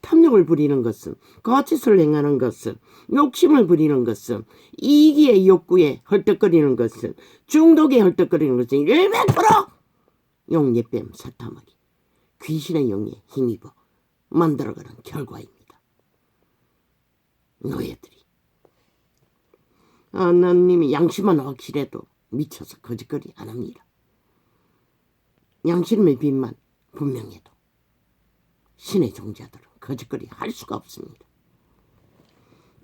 탐욕을 부리는 것은, 거짓을 행하는 것은, 욕심을 부리는 것은, 이기의 욕구에 헐떡거리는 것은, 중독에 헐떡거리는 것은 100% 용예뱀 사타마귀 귀신의 영에 힘입어 만들어가는 결과입니다. 노예들이. 하나님이 양심은 확실해도 미쳐서 거짓거리 안 합니다. 양심의 빛만 분명해도 신의 종자들은 거짓거리 할 수가 없습니다.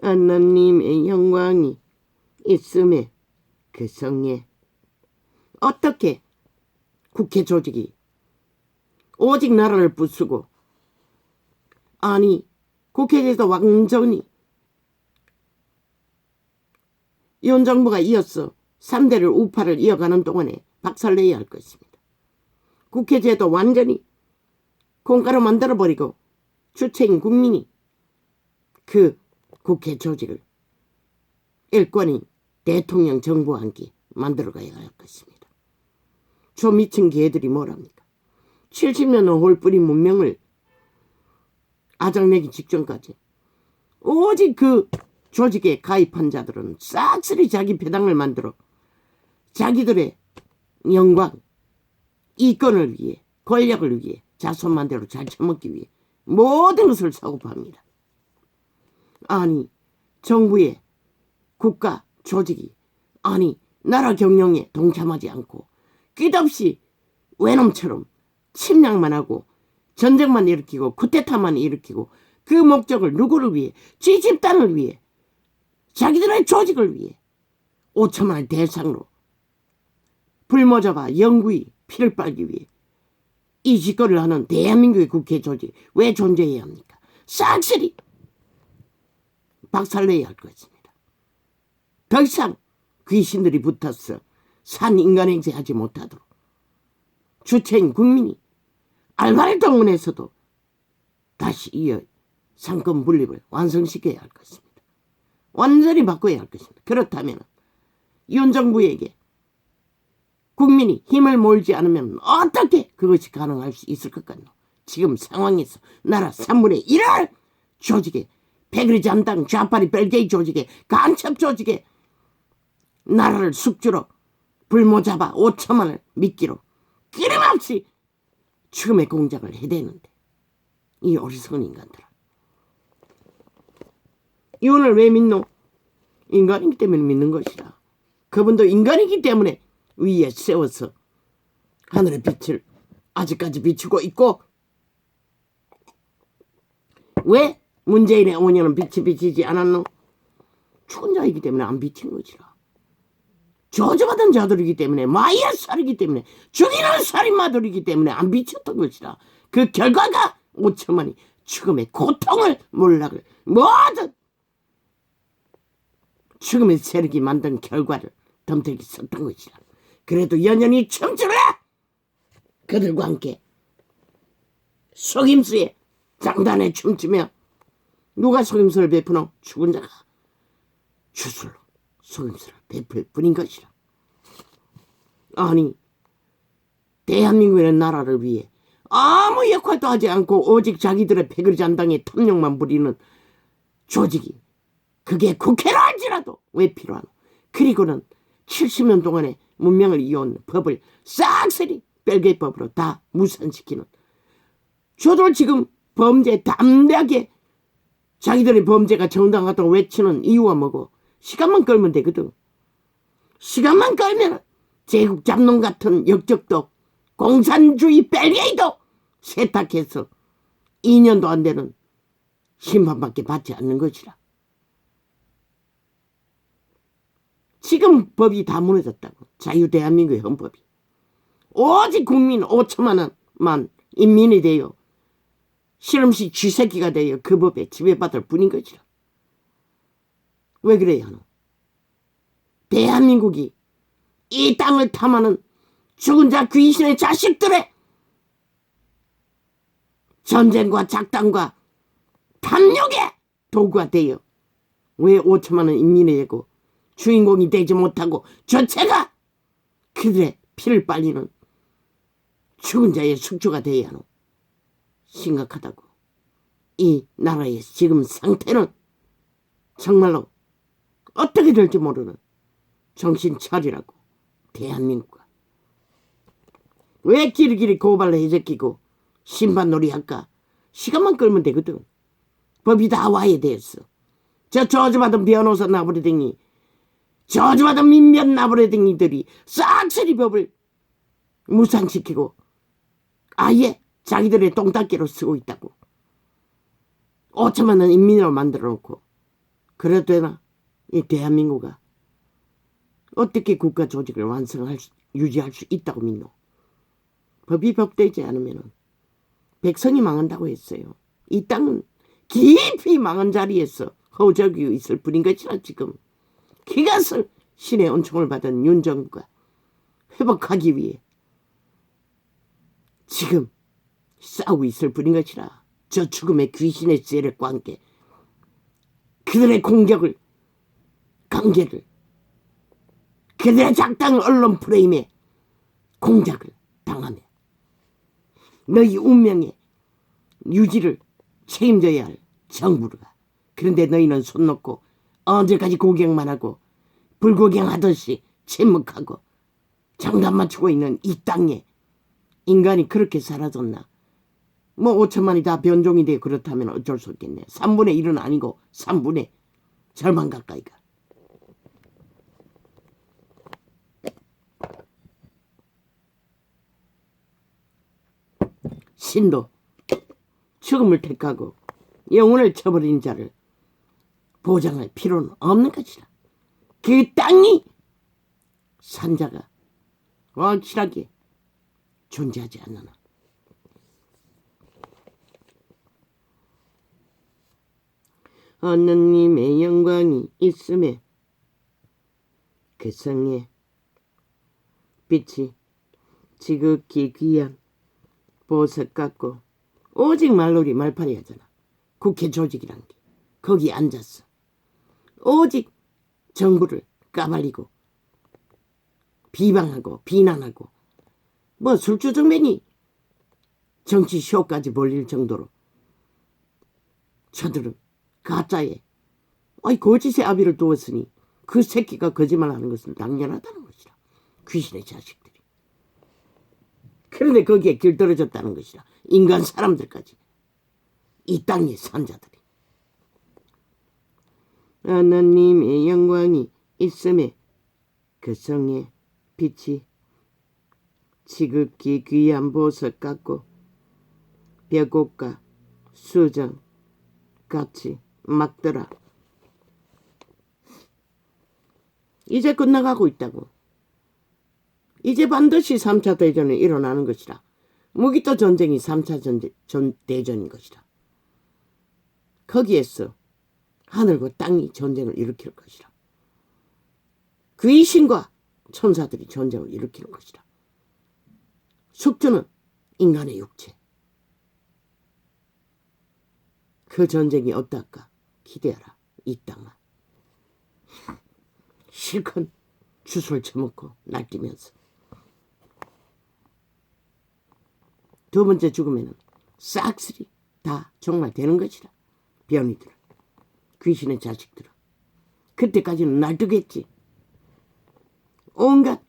하나님의 영광이 있음에 그 성에 어떻게 국회 조직이 오직 나라를 부수고, 아니 국회에서 완전히 윤 정부가 이어서 3대를 우파를 이어가는 동안에 박살내야 할 것입니다. 국회제도 완전히 콩가루 만들어버리고 주체인 국민이 그 국회 조직을 일권인 대통령 정부와 함께 만들어가야 할 것입니다. 저 미친 개들이 뭐랍니까? 70년의 홀뿌린 문명을 아작내기 직전까지 오직 그 조직에 가입한 자들은 싹쓸이 자기 배당을 만들어 자기들의 영광, 이권을 위해, 권력을 위해, 자손만대로 잘 처먹기 위해 모든 것을 사고팝니다. 아니 정부의 국가 조직이 아니 나라 경영에 동참하지 않고 끝없이 외놈처럼 침략만 하고 전쟁만 일으키고 쿠데타만 일으키고 그 목적을 누구를 위해? 지 집단을 위해, 자기들의 조직을 위해 5천만을 대상으로 불모자가 영구히 피를 빨기 위해 이 짓거리를 하는 대한민국의 국회 조직 왜 존재해야 합니까? 싹쓸이 박살내야 할 것입니다. 더 이상 귀신들이 붙어서 산 인간행세 하지 못하도록 주체인 국민이 알바를 동원해서도 다시 이어 상권 분립을 완성시켜야 할 것입니다. 완전히 바꿔야 할 것입니다. 그렇다면 윤 정부에게 국민이 힘을 몰지 않으면 어떻게 그것이 가능할 수 있을 것 같노? 지금 상황에서 나라 3분의 1을 조직에 패거리 잔당 좌파리 벨게이 조직에 간첩 조직에 나라를 숙주로 불모잡아 5천만을 미끼로 끊임없이 죽음의 공작을 해대는데 이 어리석은 인간들아, 이혼을 왜 믿노? 인간이기 때문에 믿는 것이다. 그분도 인간이기 때문에 위에 세워서 하늘의 빛을 아직까지 비추고 있고, 왜 문재인의 5년은 빛이 비치지 않았노? 죽은 자이기 때문에 안 비친 것이라. 저주받은 자들이기 때문에, 마이의 살이기 때문에, 죽이는 살인마들이기 때문에 안 비쳤던 것이라. 그 결과가 5천만이 죽음의 고통을 몰락을 모든 죽음의 세력이 만든 결과를 덤태기 썼던 것이라. 그래도 연연히 청춘을 그들과 함께 속임수에 장단에 춤추며, 누가 속임수를 베푸노? 죽은 자가 주술로 속임수를 베풀 뿐인 것이라. 아니 대한민국의 나라를 위해 아무 역할도 하지 않고 오직 자기들의 패거리 잔당에 탐욕만 부리는 조직이 그게 국회라 할지라도 왜 필요하노? 그리고는 70년 동안의 문명을 이어온 법을 싹쓸이 벨게이법으로 다 무산시키는, 저들 지금 범죄 담대하게 자기들의 범죄가 정당하다고 외치는 이유가 뭐고? 시간만 끌면 되거든. 시간만 끌면 제국 잡놈 같은 역적도 공산주의 벨게이도 세탁해서 2년도 안 되는 심판밖에 받지 않는 것이라. 지금 법이 다 무너졌다고. 자유대한민국의 헌법이 오직 국민 5천만원만 인민이 되어 실험식 쥐새끼가 되어 그 법에 지배받을 뿐인 것이라. 왜 그래야 하노? 대한민국이 이 땅을 탐하는 죽은 자 귀신의 자식들의 전쟁과 작당과 탐욕의 도구가 되어 왜 5천만원 인민이 되고 주인공이 되지 못하고 저체가 그들의 피를 빨리는 죽은 자의 숙주가 되어야 하노? 심각하다고. 이 나라의 지금 상태는 정말로 어떻게 될지 모르는 정신 차리라고. 대한민국아, 왜 길이길이 고발을 해제끼고 심판놀이 할까? 시간만 끌면 되거든. 법이 다 와야 되었어. 저 저주받은 변호사 나부리댕이, 저주받은 민변 나부리댕이들이 싹쓸이 법을 무산시키고 아예 자기들의 똥닦기로 쓰고 있다고. 5천만 원 인민으로 만들어 놓고. 그래도 되나? 이 대한민국아 어떻게 국가 조직을 유지할 수 있다고 믿노? 법이 법되지 않으면 백성이 망한다고 했어요. 이 땅은 깊이 망한 자리에서 허우적이고 있을 뿐인 것이라. 지금 기갓을 신의 은총을 받은 윤 정부가 회복하기 위해 지금 싸우고 있을 뿐인 것이라. 저 죽음의 귀신의 세력과 함께 그들의 공격을, 강제를, 그들의 작당 언론 프레임에 공작을 당하며 너희 운명의 유지를 책임져야 할 정부가. 그런데 너희는 손 놓고 언제까지 구경만 하고 불구경하듯이 침묵하고 장단 맞추고 있는 이 땅에 인간이 그렇게 사라졌나? 뭐 5천만이 다 변종이 돼 그렇다면 어쩔 수 없겠네. 3분의 1은 아니고 3분의 절반 가까이가. 신도 죽음을 택하고 영혼을 쳐버린 자를 보장할 필요는 없는 것이라. 그 땅이 산자가 확실하게 존재하지 않느나. 하느님의 영광이 있음에 그 성에 빛이 지극히 귀한 보석 같고. 오직 말놀이 말팔이 하잖아. 국회 조직이란 게. 거기 앉았어. 오직 정부를 까발리고 비방하고 비난하고 뭐 술주정뱅이 정치 쇼까지 벌릴 정도로 저들은 가짜에 거짓의 아비를 두었으니 그 새끼가 거짓말하는 것은 당연하다는 것이라. 귀신의 자식들이. 그런데 거기에 길들어졌다는 것이라. 인간 사람들까지. 이 땅의 산자들이. 하나님의 영광이 있음에 그 성에 빛이 지극히 귀한 보석 같고 벽옥과 수정 같이 막더라. 이제 끝나가고 있다고. 이제 반드시 3차 대전이 일어나는 것이라. 무기토 전쟁이 3차 대전인 것이라. 거기에서 하늘과 땅이 전쟁을 일으킬 것이라. 귀신과 천사들이 전쟁을 일으키는 것이라. 숙주는 인간의 육체. 그 전쟁이 어떨까 기대하라. 이 땅아. 실컷 주술 처먹고 날뛰면서. 두 번째 죽음에는 싹쓸이 다 정말 되는 것이라. 변이들은, 귀신의 자식들은. 그때까지는 날뛰겠지. 온갖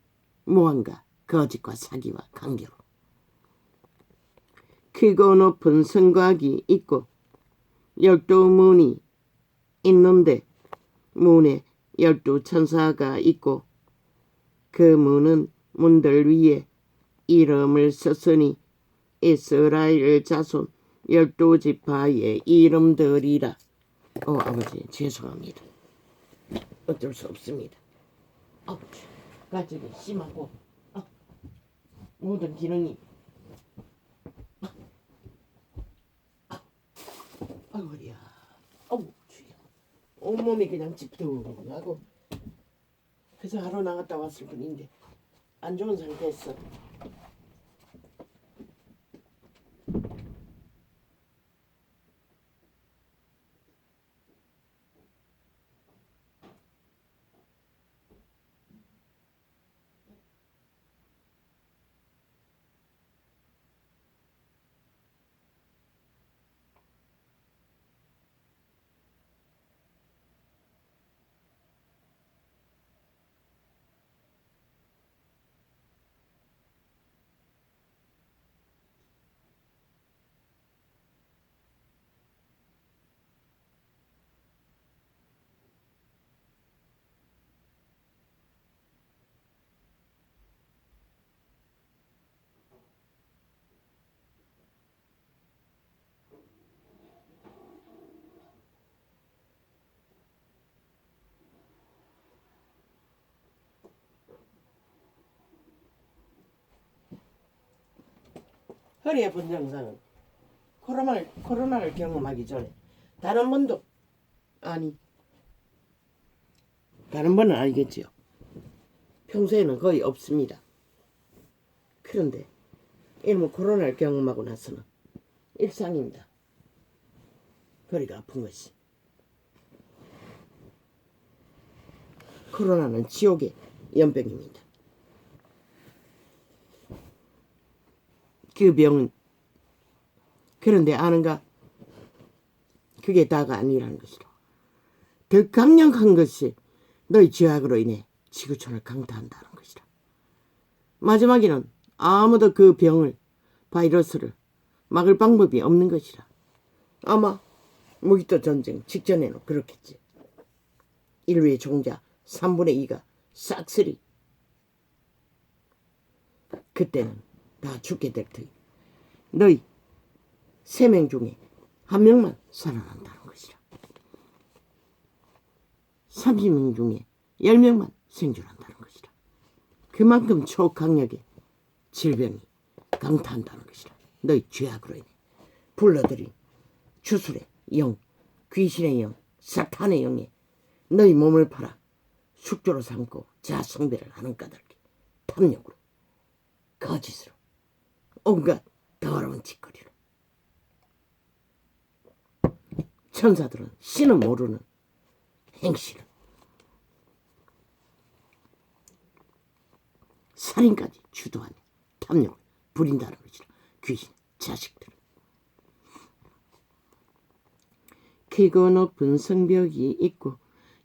무언가 거짓과 사기와 관계로. 크고 높은 성곽이 있고 12문이 있는데 문에 12천사가 있고 그 문은 문들 위에 이름을 썼으니 이스라엘 자손 12지파의 이름들이라. 아버지 죄송합니다. 어쩔 수 없습니다. 가족이 심하고 모든 기능이 허리야. 주여. 온몸이 그냥 집중하고. 그래서 하루 나갔다 왔을 뿐인데 안 좋은 상태였어. 허리 아픈 증상은 코로나를 경험하기 전에 다른 분도 아니 다른 분은 알겠지요. 평소에는 거의 없습니다. 그런데 이놈의 코로나를 경험하고 나서는 일상입니다. 허리가 아픈 것이. 코로나는 지옥의 연병입니다. 그 병은 그런데 아는가? 그게 다가 아니라는 것이다. 더 강력한 것이 너희 죄악으로 인해 지구촌을 강타한다는 것이다. 마지막에는 아무도 그 병을 바이러스를 막을 방법이 없는 것이라. 아마 무기토 전쟁 직전에는 그렇겠지. 인류의 종자 3분의 2가 싹쓸이 그때는 다 죽게 될 터이 너희 3명 중에 1명만 살아난다는 것이라. 30명 중에 10명만 생존한다는 것이라. 그만큼 초강력의 질병이 강타한다는 것이라. 너희 죄악으로 인해 불러들인 주술의 영, 귀신의 영, 사탄의 영에 너희 몸을 팔아 숙주로 삼고 자성배를 하는 까닭에 탐욕으로 거짓으로 온갖 더러운 짓거리로 천사들은 신은 모르는 행실을 살인까지 주도하며 탐욕을 부린다는 것이라. 귀신 자식들. 크고 높은 성벽이 있고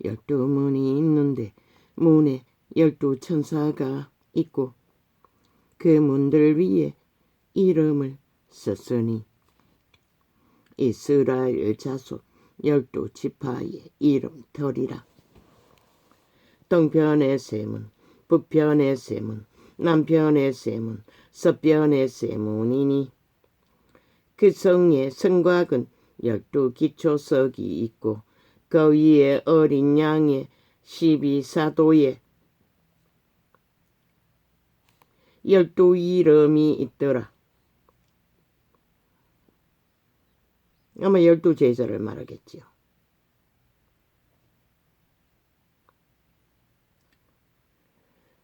12문이 있는데 문에 12천사가 있고 그 문들 위에 이름을 썼으니 이스라엘 자손 12지파의 이름들이라. 동편의 세문, 북편의 세문, 남편의 세문, 서편의 세문이니 그 성에 성곽은 12기초석이 있고 그 위에 어린 양의 12사도에 12이름이 있더라. 아마 12제자를 말하겠지요.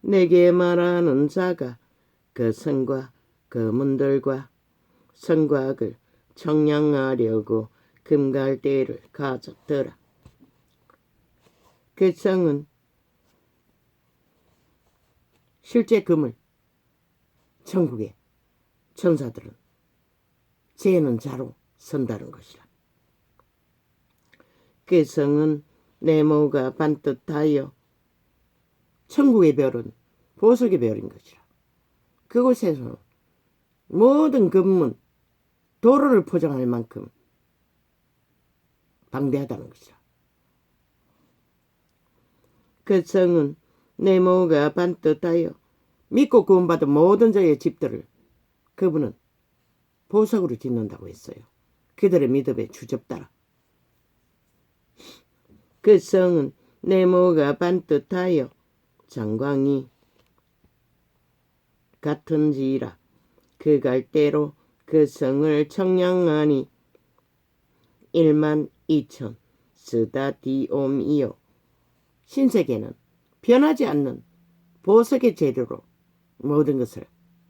내게 말하는 자가 그 성과 그 문들과 성곽을 청량하려고 금갈대를 가졌더라. 그 성은 실제 금을 천국의 천사들은 재는 자로 선다는 것이라. 그 성은 네모가 반듯하여 천국의 별은 보석의 별인 것이라. 그곳에서는 모든 금문 도로를 포장할 만큼 방대하다는 것이라. 그 성은 네모가 반듯하여 믿고 구원받은 모든 자의 집들을 그분은 보석으로 짓는다고 했어요. 그들의 믿음에 주접따라. 그 성은 네모가 반듯하여 장광이 같은지라. 그 갈대로 그 성을 청량하니 12,000 스다디옴이요. 신세계는 변하지 않는 보석의 재료로 모든 것을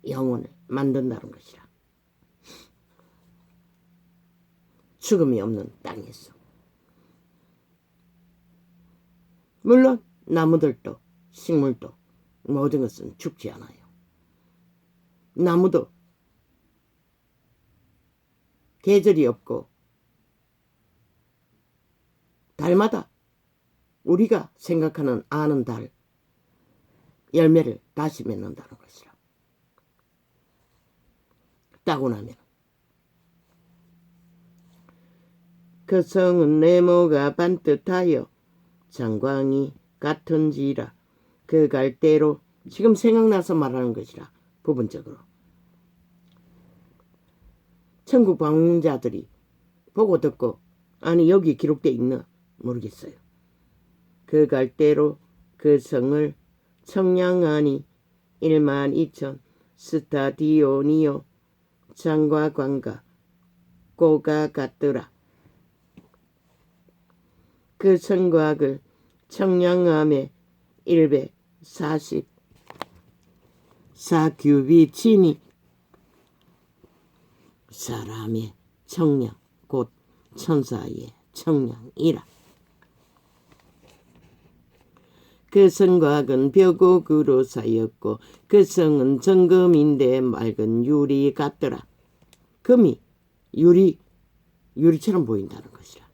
영혼을 만든다는 것이라. 죽음이 없는 땅에서. 물론 나무들도 식물도 모든 것은 죽지 않아요. 나무도 계절이 없고 달마다 우리가 생각하는 아는 달 열매를 다시 맺는다는 것이라. 따고 나면 그 성은 네모가 반듯하여 장광이 같은지라. 그 갈대로 지금 생각나서 말하는 것이라. 부분적으로 천국 방문자들이 보고 듣고 아니 여기 기록되어 있나 모르겠어요. 그 갈대로 그 성을 청량하니 12,000 스타디오니요. 장과 관과 꼬가 같더라. 그 성곽을 청량함에 144규빗이니 사람의 청량 곧 천사의 청량이라. 그 성곽은 벽옥으로 쌓였고 그 성은 정금인데 맑은 유리 같더라. 금이 유리처럼 보인다는 것이라.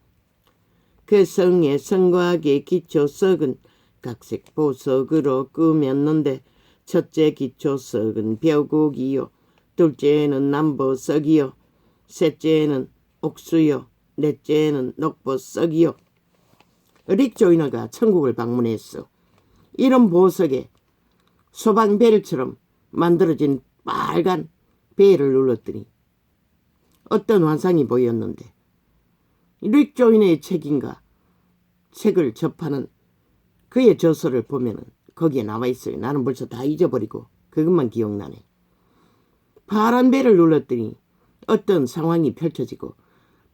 그 성의 성곽의 기초석은 각색 보석으로 꾸몄는데 첫째 기초석은 벽옥이요, 둘째는 남보석이요, 셋째는 옥수요, 넷째는 녹보석이요. 릭 조이너가 천국을 방문했어. 이런 보석에 소방벨처럼 만들어진 빨간 벨을 눌렀더니 어떤 환상이 보였는데, 릭 조이너의 책을 접하는 그의 저서를 보면은 거기에 나와 있어요. 나는 벌써 다 잊어버리고 그것만 기억나네. 파란 벨을 눌렀더니 어떤 상황이 펼쳐지고,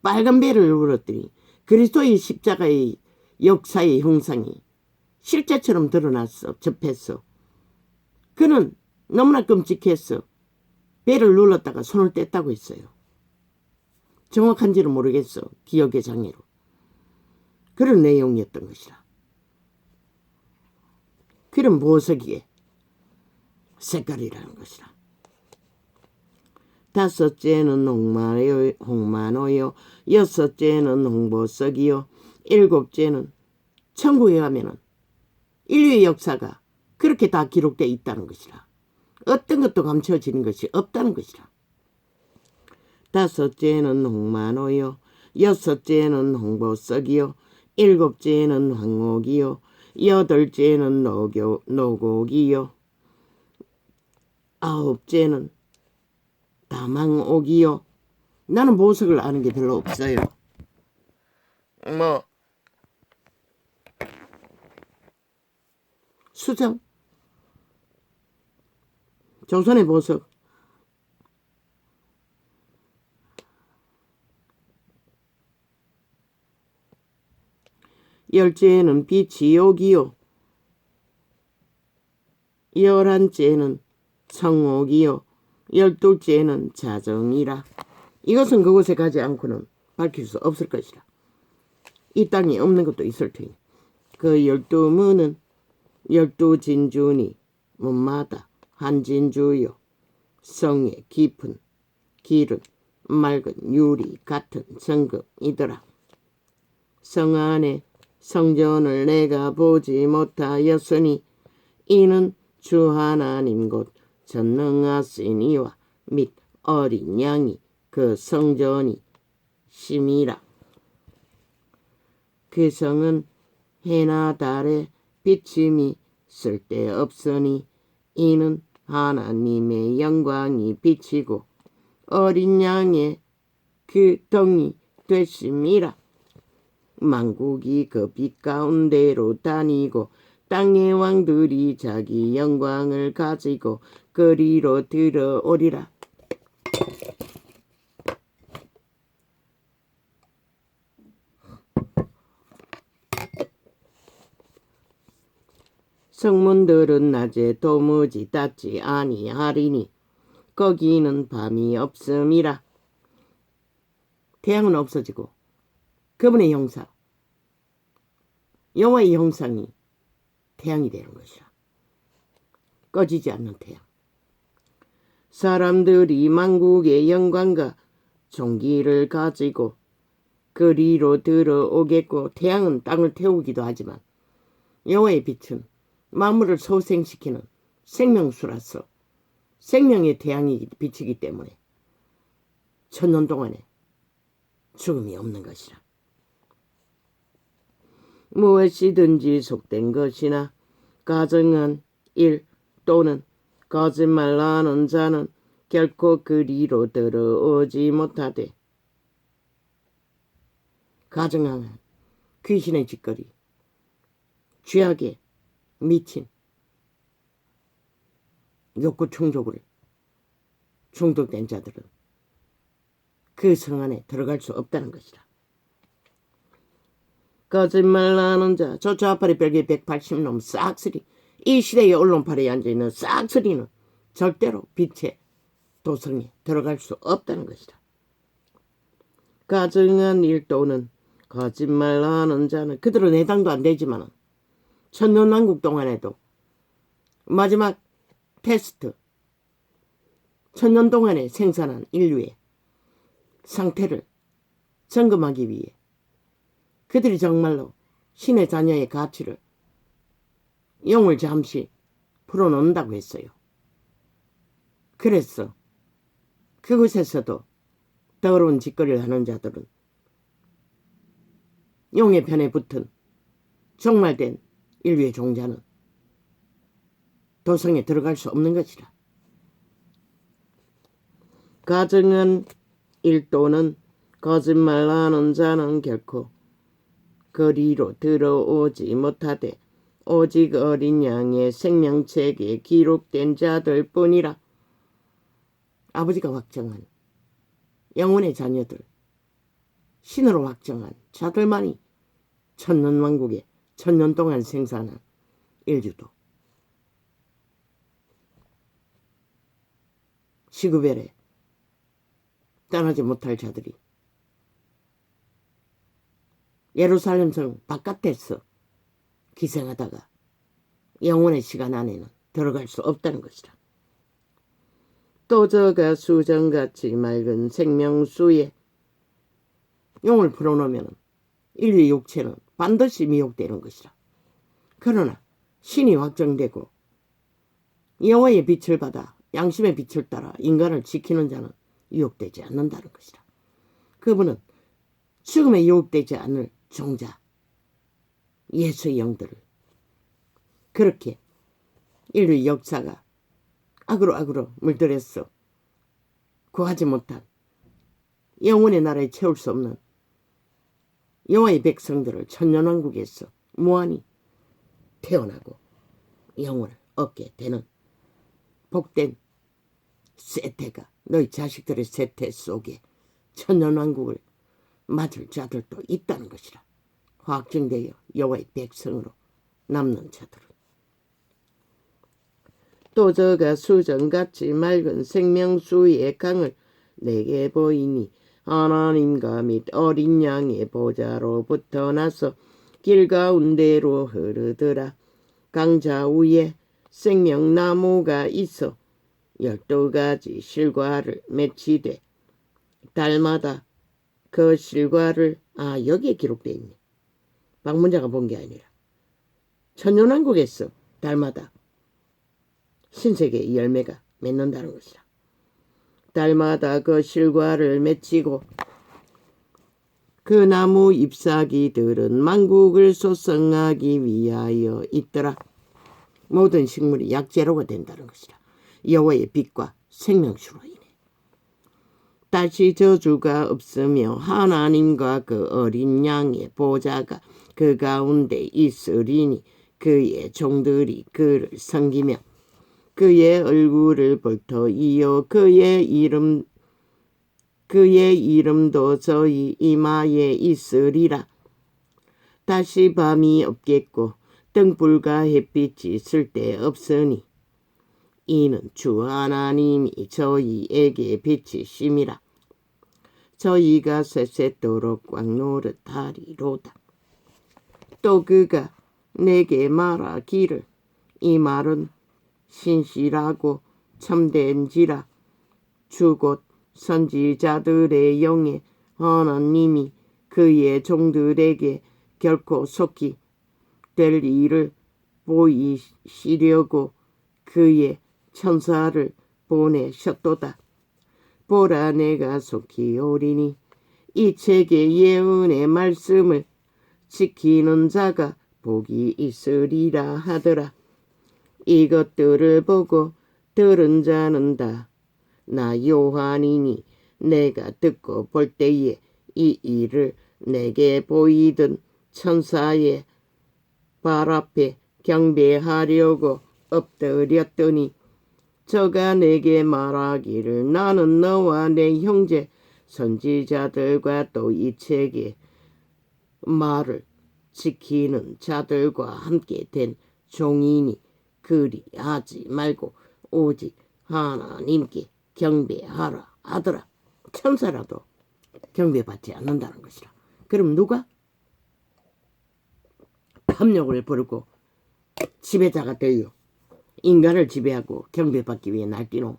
빨간 벨을 눌렀더니 그리스도의 십자가의 역사의 형상이 실제처럼 드러났어. 접했어. 그는 너무나 끔찍했어. 벨을 눌렀다가 손을 뗐다고 했어요. 정확한지는 모르겠어. 기억의 장애로. 그런 내용이었던 것이라. 그런 보석이의 색깔이라는 것이라. 다섯째는 홍마노요, 여섯째는 홍보석이요, 일곱째는 천국에 가면은 인류의 역사가 그렇게 다 기록되어 있다는 것이라. 어떤 것도 감춰지는 것이 없다는 것이라. 다섯째는 홍마노요, 여섯째는 홍보석이요, 일곱째는 황옥이요, 여덟째는 노곡이요, 아홉째는 다망옥이요. 나는 보석을 아는 게 별로 없어요. 수정, 조선의 보석, 열째는 비지옥이요, 열한째는 성옥이요, 열둘째는 자정이라. 이것은 그곳에 가지 않고는 밝힐 수 없을 것이라. 이 땅에 없는 것도 있을 테니. 그 12문은 12진주니 문마다 한 진주요, 성의 깊은 길은 맑은 유리 같은 정금이더라. 성 안에 성전을 내가 보지 못하였으니 이는 주 하나님 곧 전능하시니와 및 어린 양이 그 성전이 심이라. 그 성은 해나 달의 비침이 쓸데없으니 이는 하나님의 영광이 비치고 어린 양의 그 덩이 되심이라. 만국이 그 빛 가운데로 다니고 땅의 왕들이 자기 영광을 가지고 그리로 들어오리라. 성문들은 낮에 도무지 닫지 아니하리니 거기는 밤이 없음이라. 태양은 없어지고 그분의 형상, 여호와의 형상이 태양이 되는 것이라. 꺼지지 않는 태양. 사람들이 만국의 영광과 존귀를 가지고 그리로 들어오겠고, 태양은 땅을 태우기도 하지만 여호와의 빛은 만물을 소생시키는 생명수라서 생명의 태양이 비치기 때문에 천년 동안에 죽음이 없는 것이라. 무엇이든지 속된 것이나 가증한 일 또는 거짓말하는 자는 결코 그리로 들어오지 못하되, 가증한 귀신의 짓거리, 죄악에 미친 욕구 충족을 중독된 자들은 그 성 안에 들어갈 수 없다는 것이라. 거짓말하는 자, 저 좌파리 별개 180놈 싹쓸이, 이 시대의 언론팔에 앉아있는 싹쓸이는 절대로 빛의 도성에 들어갈 수 없다는 것이다. 가증한 일도는 거짓말하는 자는, 그들은 해당도 안 되지만 천년왕국 동안에도 마지막 테스트, 천년 동안에 생산한 인류의 상태를 점검하기 위해 그들이 정말로 신의 자녀의 가치를, 영을 잠시 풀어놓는다고 했어요. 그래서 그곳에서도 더러운 짓거리를 하는 자들은 용의 편에 붙은 종말된 인류의 종자는 도성에 들어갈 수 없는 것이라. 가증한 일도는 거짓말하는 자는 결코 거리로 들어오지 못하되 오직 어린 양의 생명책에 기록된 자들 뿐이라. 아버지가 확정한 영혼의 자녀들, 신으로 확정한 자들만이 천년왕국에 천년 동안 생산한 인류도 시구별에 떠나지 못할 자들이 예루살렘 성 바깥에서 기생하다가 영원의 시간 안에는 들어갈 수 없다는 것이라. 또 저가 수정같이 맑은 생명수에 용을 풀어놓으면 인류의 육체는 반드시 미혹되는 것이라. 그러나 신이 확정되고 여호와의 빛을 받아 양심의 빛을 따라 인간을 지키는 자는 유혹되지 않는다는 것이라. 그분은 죽음에 유혹되지 않을 종자, 예수의 영들을, 그렇게 인류의 역사가 악으로 물들였어 구하지 못한 영원의 나라에 채울 수 없는 여호와의 백성들을 천년왕국에서 무한히 태어나고 영원을 얻게 되는 복된 세태가 너희 자식들의 세태 속에 천년왕국을 맞을 자들도 있다는 것이라. 확증되어 여호와의 백성으로 남는 자들은. 또 저가 수정같이 맑은 생명수의 강을 내게 보이니 하나님과 및 어린 양의 보좌로부터 나서 길 가운데로 흐르더라. 강 좌우에 생명나무가 있어 12가지 실과를 맺히되 달마다 그 실과를, 여기에 기록되어 있네. 방문자가 본 게 아니라 천년왕국에서 달마다 신세계의 열매가 맺는다는 것이라. 달마다 그 실과를 맺히고 그 나무 잎사귀들은 만국을 소성하기 위하여 있더라. 모든 식물이 약재로가 된다는 것이라. 여호와의 빛과 생명수로 인해 다시 저주가 없으며 하나님과 그 어린 양의 보좌가 그 가운데 있으리니 그의 종들이 그를 섬기며 그의 얼굴을 볼터이요 그의 이름도 저희 이마에 있으리라. 다시 밤이 없겠고 등불과 햇빛이 쓸데없으니 이는 주 하나님이 저희에게 빛이심이라. 저희가 쇠쇠토록 꽉 노릇하리로다. 또 그가 내게 말하기를 이 말은 신실하고 참된지라. 주 곧 선지자들의 영에 하나님이 그의 종들에게 결코 속히 될 일을 보이시려고 그의 천사를 보내셨도다. 보라, 내가 속히 오리니 이 책의 예언의 말씀을 지키는 자가 복이 있으리라 하더라. 이것들을 보고 들은 자는 다 나 요한이니 내가 듣고 볼 때에 이 일을 내게 보이던 천사의 발 앞에 경배하려고 엎드렸더니 저가 내게 말하기를 나는 너와 내 형제 선지자들과 또 이 책의 말을 지키는 자들과 함께 된 종이니 그리하지 말고 오직 하나님께 경배하라 하더라. 천사라도 경배받지 않는다는 것이라. 그럼 누가 탐욕을 부르고 지배자가 되어 인간을 지배하고 경배받기 위해 날뛰노?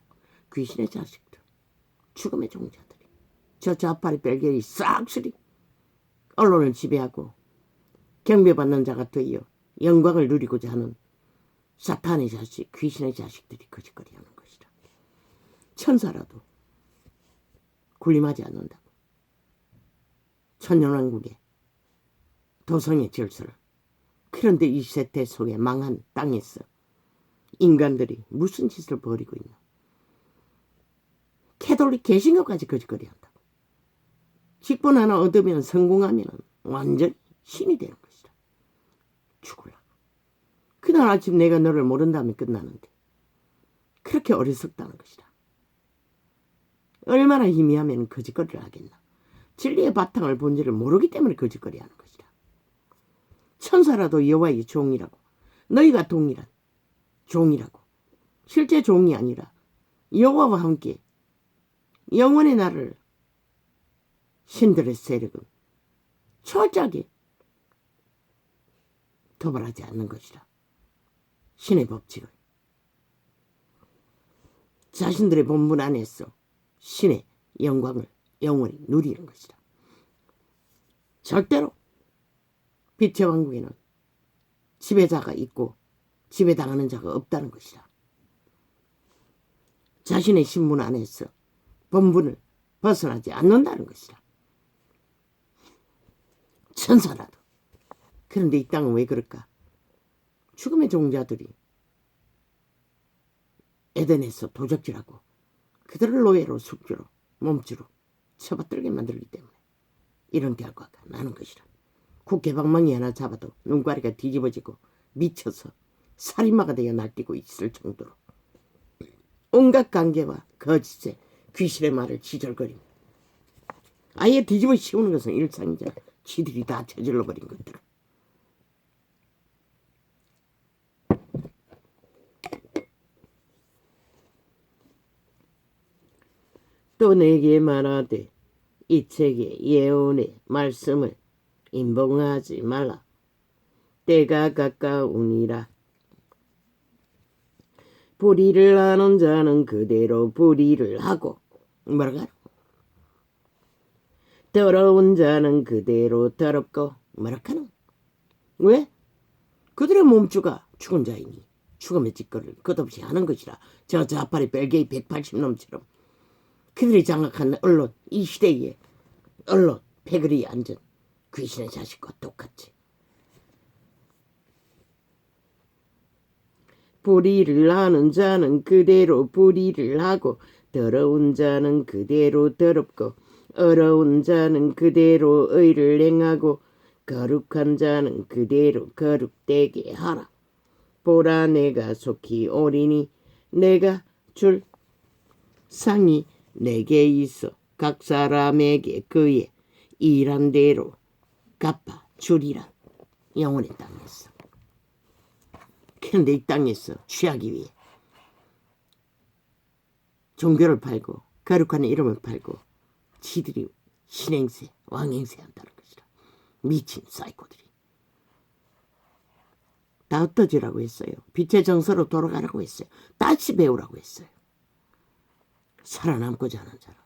귀신의 자식들, 죽음의 종자들이, 저 좌파리 벨겔이 싹쓸이 언론을 지배하고 경배받는 자가 되어 영광을 누리고자 하는 사탄의 자식, 귀신의 자식들이 거짓거리하는 것이다. 천사라도 군림하지 않는다고. 천년왕국의 도성의 질서를. 그런데 이 세태 속에 망한 땅에서 인간들이 무슨 짓을 벌이고 있나. 캐톨릭 개신교까지 거짓거리한다고. 직분 하나 얻으면 성공하면 완전히 신이 되는 것이다. 죽으려고. 그날 아침 내가 너를 모른다면 끝나는데 그렇게 어리석다는 것이다. 얼마나 희미하면 거짓거리를 하겠나. 진리의 바탕을 본질을 모르기 때문에 거짓거리하는 것이다. 천사라도 여호와의 종이라고. 너희가 동일한 종이라고. 실제 종이 아니라 여호와와 함께 영원의 날을 신들의 세력은 철저하게 도발하지 않는 것이다. 신의 법칙을 자신들의 본분 안에서 신의 영광을 영원히 누리는 것이다. 절대로 빛의 왕국에는 지배자가 있고 지배당하는 자가 없다는 것이다. 자신의 신분 안에서 본분을 벗어나지 않는다는 것이다. 천사라도. 그런데 이 땅은 왜 그럴까? 죽음의 종자들이 에덴에서 도적질하고 그들을 노예로 숙주로 몸주로 쳐받들게 만들기 때문에 이런 결과가 나는 것이라. 국회방망이 하나 잡아도 눈가리가 뒤집어지고 미쳐서 살인마가 되어 날뛰고 있을 정도로 온갖 관계와 거짓에 귀신의 말을 지절거리며 아예 뒤집어 씌우는 것은 일상이자 지들이 다 저질러버린 것들. 또 내게 말하되 이 책의 예언의 말씀을 임봉하지 말라. 때가 가까우니라. 불의를 하는 자는 그대로 불의를 하고 뭐라고? 더러운 자는 그대로 더럽고 뭐라카노? 왜? 그들의 몸주가 죽은 자이니 죽음의 짓거리를 끝없이 하는 것이라. 저 좌파리 벨게이 180놈처럼 그들이 장악한 언론, 이 시대의 언론 패거리에 앉은 귀신의 자식과 똑같이 불의를 하는 자는 그대로 불의를 하고 더러운 자는 그대로 더럽고 어려운 자는 그대로 의를 행하고 거룩한 자는 그대로 거룩되게 하라. 보라 내가 속히 오리니 내가 줄 상이 내게 있어 각 사람에게 그의 일한 대로 갚아 주리라. 영원의 땅에서. 그런데 이 땅에서 취하기 위해 종교를 팔고 거룩한 이름을 팔고 지들이 신행세 왕행세 한다는 것이라. 미친 사이코들이 다 흩어지라고 했어요. 빛의 정서로 돌아가라고 했어요. 다시 배우라고 했어요. 살아남고자 하는 자라.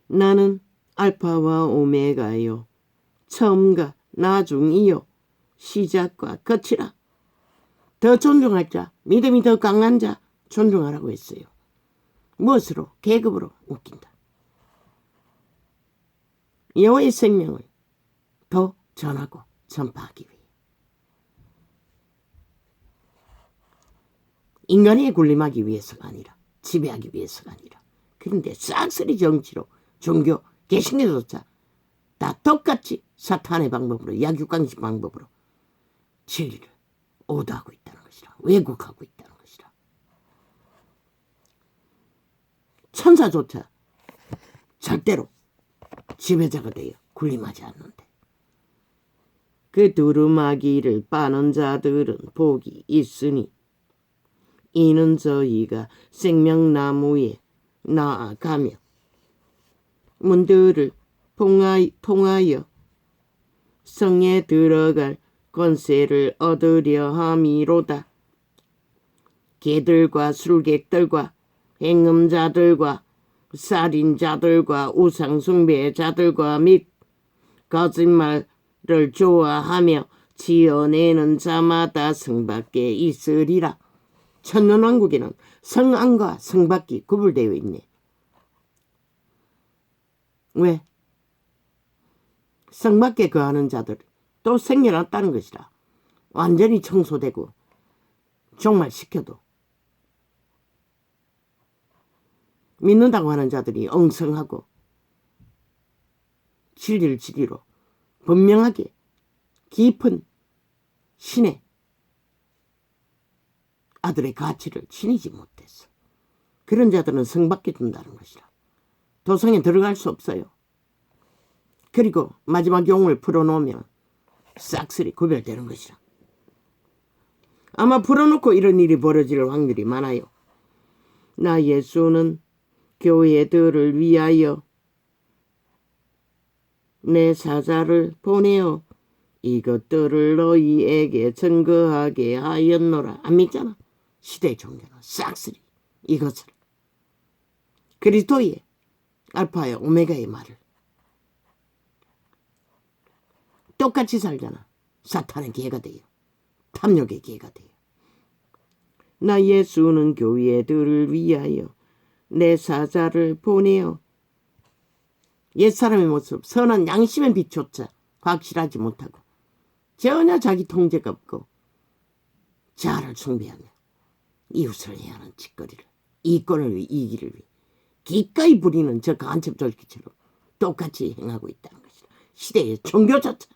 나는 알파와 오메가요 처음과 나중이요 시작과 끝이라. 더 존중할 자, 믿음이 더 강한 자 존중하라고 했어요. 무엇으로? 계급으로. 웃긴다. 여호와의 생명을 더 전하고 전파하기 위해. 인간에 군림하기 위해서가 아니라 지배하기 위해서가 아니라. 그런데 싹쓸이 정치로 종교 개신교조차 다 똑같이 사탄의 방법으로 약육강식 방법으로 진리를 오도하고 있다는 것이라. 왜곡하고 있다는 것이라. 천사조차 절대로 지배자가 되어 군림하지 않는데. 그 두루마기를 빠는 자들은 복이 있으니 이는 저희가 생명나무에 나아가며 문들을 통하여 성에 들어갈 권세를 얻으려 함이로다. 개들과 술객들과 행음자들과 살인자들과 우상숭배자들과 및 거짓말을 좋아하며 지어내는 자마다 성밖에 있으리라. 천년왕국에는 성안과 성밖이 구분되어 있네. 왜? 성밖에 거하는 자들 또 생겨났다는 것이라. 완전히 청소되고 종말시켜도 믿는다고 하는 자들이 엉성하고 진리를 진리로 분명하게 깊은 신의 아들의 가치를 지니지 못했어. 그런 자들은 성밖에 둔다는 것이라. 도성에 들어갈 수 없어요. 그리고 마지막 용을 풀어놓으면 싹쓸이 구별되는 것이라. 아마 풀어놓고 이런 일이 벌어질 확률이 많아요. 나 예수는 교회들을 위하여 내 사자를 보내어 이것들을 너희에게 증거하게 하였노라. 안 믿잖아. 시대의 종교는 싹쓸이 이것을 그리스도의 알파와 오메가의 말을 똑같이 살잖아. 사탄의 개가 돼요. 탐욕의 개가 돼요. 나 예수는 교회들을 위하여 내 사자를 보내어 옛사람의 모습, 선한 양심의 빛조차 확실하지 못하고 전혀 자기 통제가 없고 자아를 숭배하며 이웃을 해하는 짓거리를 이권을 위해 이기를 위해 기꺼이 부리는 저 간첩절기처럼 똑같이 행하고 있다는 것이다. 시대의 종교조차.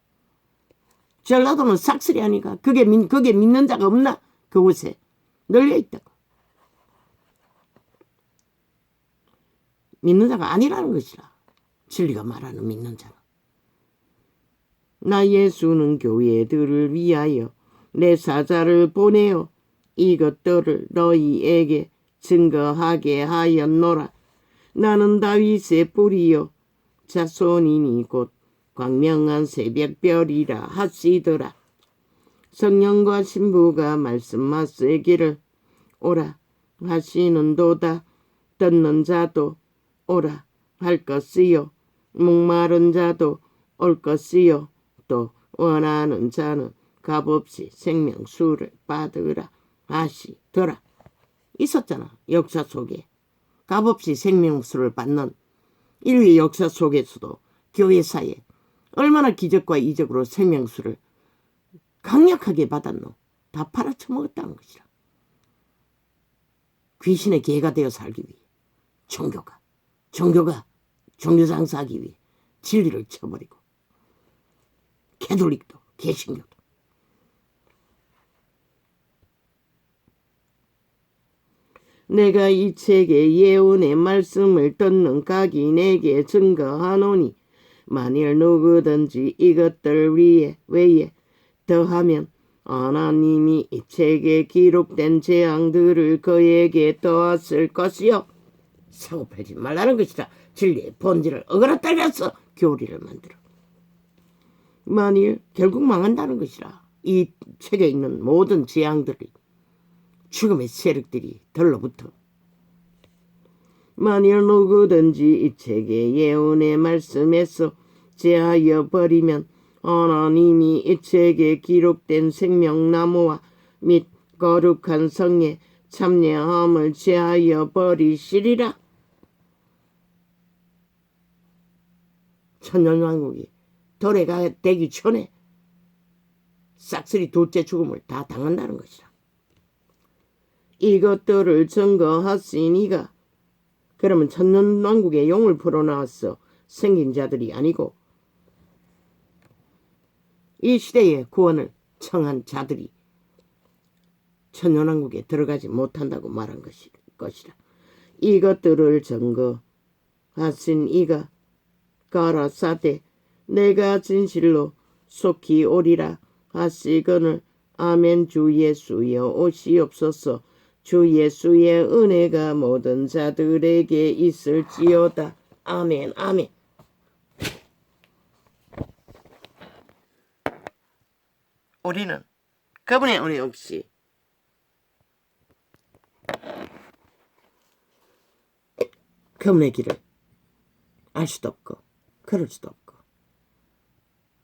전라도는 싹쓸이 하니까 그게 믿는 자가 없나? 그곳에 널려 있다고. 믿는 자가 아니라는 것이라. 진리가 말하는 믿는 자는. 나 예수는 교회들을 위하여 내 사자를 보내어 이것들을 너희에게 증거하게 하였노라. 나는 다윗의 뿌리요 자손이니 곧 광명한 새벽별이라 하시더라. 성령과 신부가 말씀하시기를 오라 하시는도다. 듣는 자도 오라 할 것이요 목마른 자도 올 것이요 또 원하는 자는 값없이 생명수를 받으라 하시더라. 있었잖아. 역사 속에 값없이 생명수를 받는 인류의 역사 속에서도 교회사에 얼마나 기적과 이적으로 생명수를 강력하게 받았노. 다 팔아쳐먹었다는 것이라. 귀신의 개가 되어 살기 위해 종교가 종교장사하기 위해 진리를 쳐버리고 캐톨릭도 개신교도 내가 이 책의 예언의 말씀을 듣는 각이 내게 증거하노니 만일 누구든지 이것들 외에 더하면 하나님이 이 책에 기록된 재앙들을 그에게 더하실 것이요. 사고팔지 말라는 것이라. 진리의 본질을 어그러뜨려서 교리를 만들어. 만일 결국 망한다는 것이라. 이 책에 있는 모든 재앙들이 죽음의 세력들이 들러붙어. 만일 누구든지 이 책의 예언의 말씀에서 제하여 버리면 하나님이 이 책에 기록된 생명나무와 및 거룩한 성의 참여함을 제하여 버리시리라. 천년왕국이 도래가 되기 전에 싹쓸이 둘째 죽음을 다 당한다는 것이라. 이것들을 증거하시니가. 그러면 천년왕국의 용을 풀어나와서 생긴 자들이 아니고 이 시대의 구원을 청한 자들이 천년왕국에 들어가지 못한다고 말한 것이라. 이것들을 증거하신 이가 가라사대 내가 진실로 속히 오리라 하시거늘 아멘. 주 예수여 오시옵소서. 주 예수의 은혜가 모든 자들에게 있을지어다. 아멘. 아멘. 우리는 그분의 은혜 없이 그분의 길을 알 수도 없고 걸을 수도 없고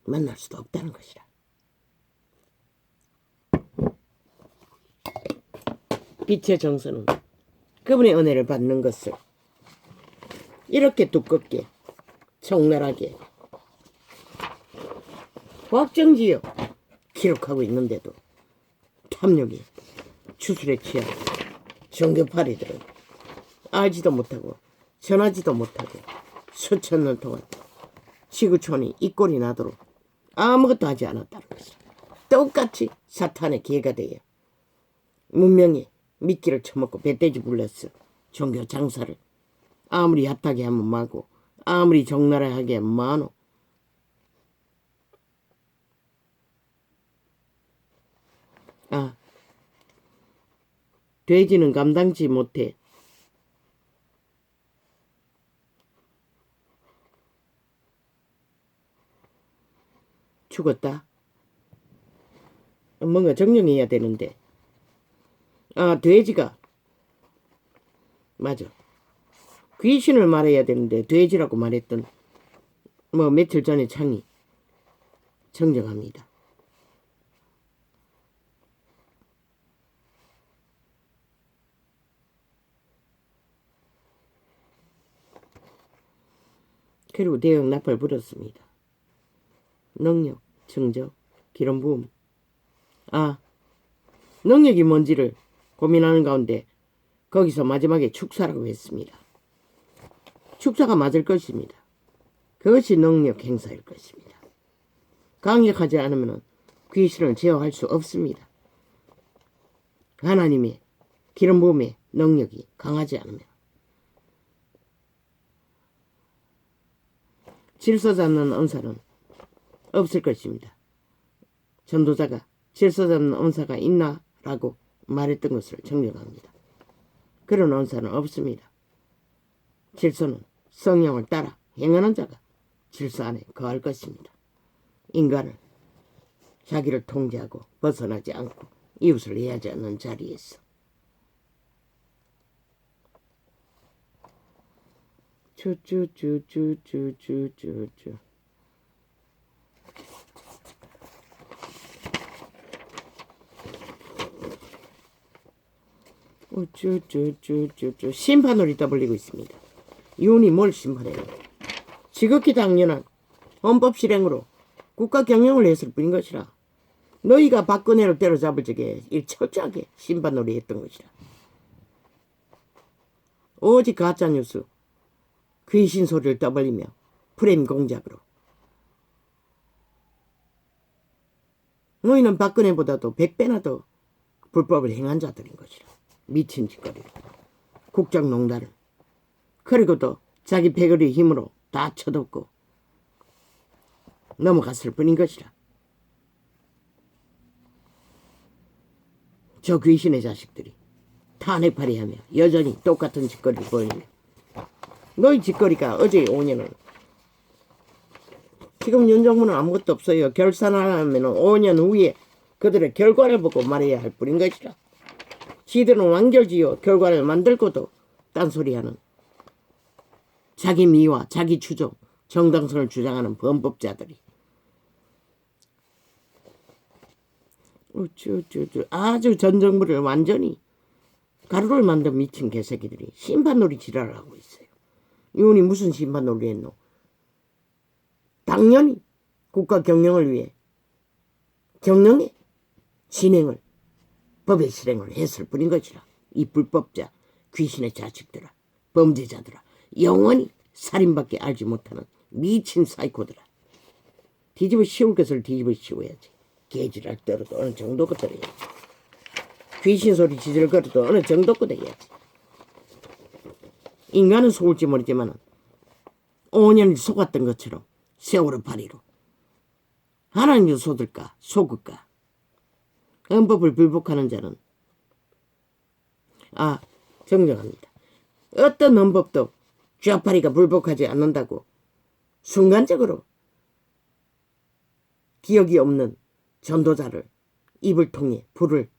만날 수도 없다는 것이라. 빛의 정서는 그분의 은혜를 받는 것을 이렇게 두껍게 적나라하게 확정지어 기록하고 있는데도 탐욕이 추술에 취한 정교파리들은 알지도 못하고 전하지도 못하고 수천 년 동안 지구촌이 이 꼴이 나도록 아무것도 하지 않았다는 것이라. 똑같이 사탄의 개가 되어 문명이 미끼를 쳐먹고 배돼지 불렸어. 종교 장사를 아무리 얕하게 하면 마고 아무리 적나라하게 하면 마노. 돼지는 감당치 못해 죽었다. 뭔가 정령해야 되는데 돼지가 맞아. 귀신을 말해야 되는데 돼지라고 말했던 며칠 전에 창이 정정합니다. 그리고 대형 나팔 불었습니다. 능력, 청적, 기름 부음. 능력이 뭔지를 고민하는 가운데 거기서 마지막에 축사라고 했습니다. 축사가 맞을 것입니다. 그것이 능력 행사일 것입니다. 강력하지 않으면 귀신을 제어할 수 없습니다. 하나님의 기름 부음의 능력이 강하지 않으면 질서 잡는 은사는 없을 것입니다. 전도자가 질서 잡는 은사가 있나? 라고 말했던 것을 정정합니다. 그런 은사는 없습니다. 질서는 성령을 따라 행하는 자가 질서 안에 거할 것입니다. 인간을 자기를 통제하고 벗어나지 않고 이웃을 이해하지 않는 자리에서 쭈쭈쭈쭈쭈쭈쭈쭈 쭈쭈쭈쭈쭈 심판으로 떠벌리고 있습니다. 이혼이 뭘 심판해요? 지극히 당연한 헌법 실행으로 국가 경영을 했을 뿐인 것이라. 너희가 박근혜를 때려잡을 적에 철저하게 심판놀이 했던 것이라. 오직 가짜뉴스 귀신 소리를 떠벌리며 프레임 공작으로 너희는 박근혜보다도 100배나 더 불법을 행한 자들인 것이라. 미친 짓거리로 국정농단을 그리고도 자기 패거리 힘으로 다 쳐덮고 넘어갔을 뿐인 것이라. 저 귀신의 자식들이 탄핵팔이하며 여전히 똑같은 짓거리를 보이며 너희 짓거리가 어제 5년은 지금 윤정부는 아무것도 없어요. 결산하려면 5년 후에 그들의 결과를 보고 말해야 할 뿐인 것이라. 지들은 완결지어 결과를 만들고도 딴소리하는 자기 미와 자기 추종 정당성을 주장하는 범법자들이 아주 전 정부를 완전히 가루를 만든 미친 개새끼들이 심판놀이 지랄을 하고 있어요. 이분이 무슨 심판놀이 했노? 당연히 국가 경영을 위해 경영의 진행을 법의 실행을 했을 뿐인 것이라. 이 불법자 귀신의 자식들아 범죄자들아 영원히 살인밖에 알지 못하는 미친 사이코들아. 뒤집어 씌울 것을 뒤집어 씌워야지. 개지랄 떨어도 어느 정도 것들어야지. 귀신 소리 지질거려도 어느 정도 것도 해야지. 인간은 속을지 모르지만 5년을 속았던 것처럼 세월호 파리로 하나님도 속을까 속을까. 헌법을 불복하는 자는 정정합니다. 어떤 헌법도 좌파리가 불복하지 않는다고 순간적으로 기억이 없는 전도자를 입을 통해 불을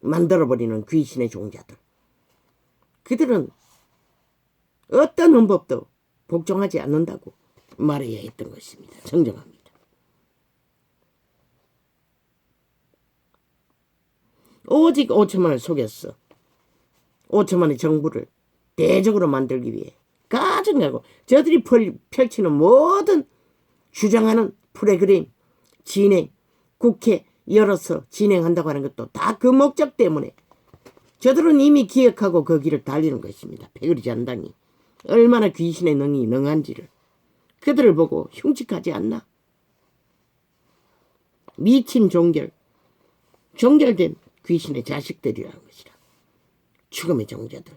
만들어버리는 귀신의 종자들. 그들은 어떤 헌법도 복종하지 않는다고 말해야 했던 것입니다. 정정합니다. 오직 5천만을 속였어. 5천만의 정부를 대적으로 만들기 위해 가증하고 저들이 펼치는 모든 주장하는 프로그램 진행, 국회 열어서 진행한다고 하는 것도 다 그 목적 때문에 저들은 이미 기억하고 그 길을 달리는 것입니다. 패거리 잔당이 얼마나 귀신의 능이 능한지를 그들을 보고 흉측하지 않나? 미친 종결된 귀신의 자식들이라는 것이라. 죽음의 종자들,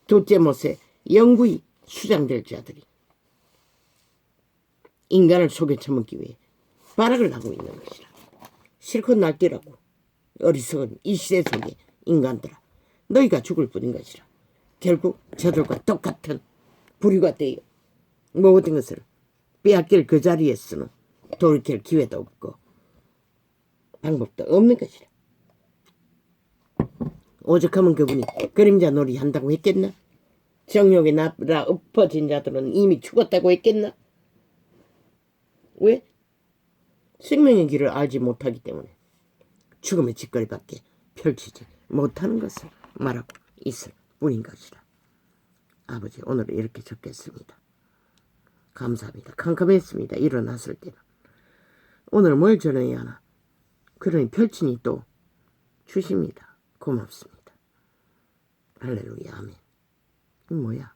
둘째 못에 영구히 수장될 자들이 인간을 속여 처먹기 위해 발악을 하고 있는 것이라. 실컷 날뛰라고. 어리석은 이 시대 속의 인간들아, 너희가 죽을 뿐인 것이라. 결국 저들과 똑같은 부류가 되어 모든 것을 빼앗길 그 자리에서는 돌이킬 기회도 없고 방법도 없는 것이라. 오죽하면 그분이 그림자 놀이 한다고 했겠나? 정욕에 나라 엎어진 자들은 이미 죽었다고 했겠나? 왜? 생명의 길을 알지 못하기 때문에 죽음의 짓거리밖에 펼치지 못하는 것을 말하고 있을 뿐인 것이라. 아버지, 오늘 이렇게 적겠습니다. 감사합니다. 캄캄했습니다. 일어났을 때는. 오늘 뭘 전해야 하나? 그러니 펼치니 또 주십니다. 고맙습니다. 할렐루야, 아멘. 이게 뭐야?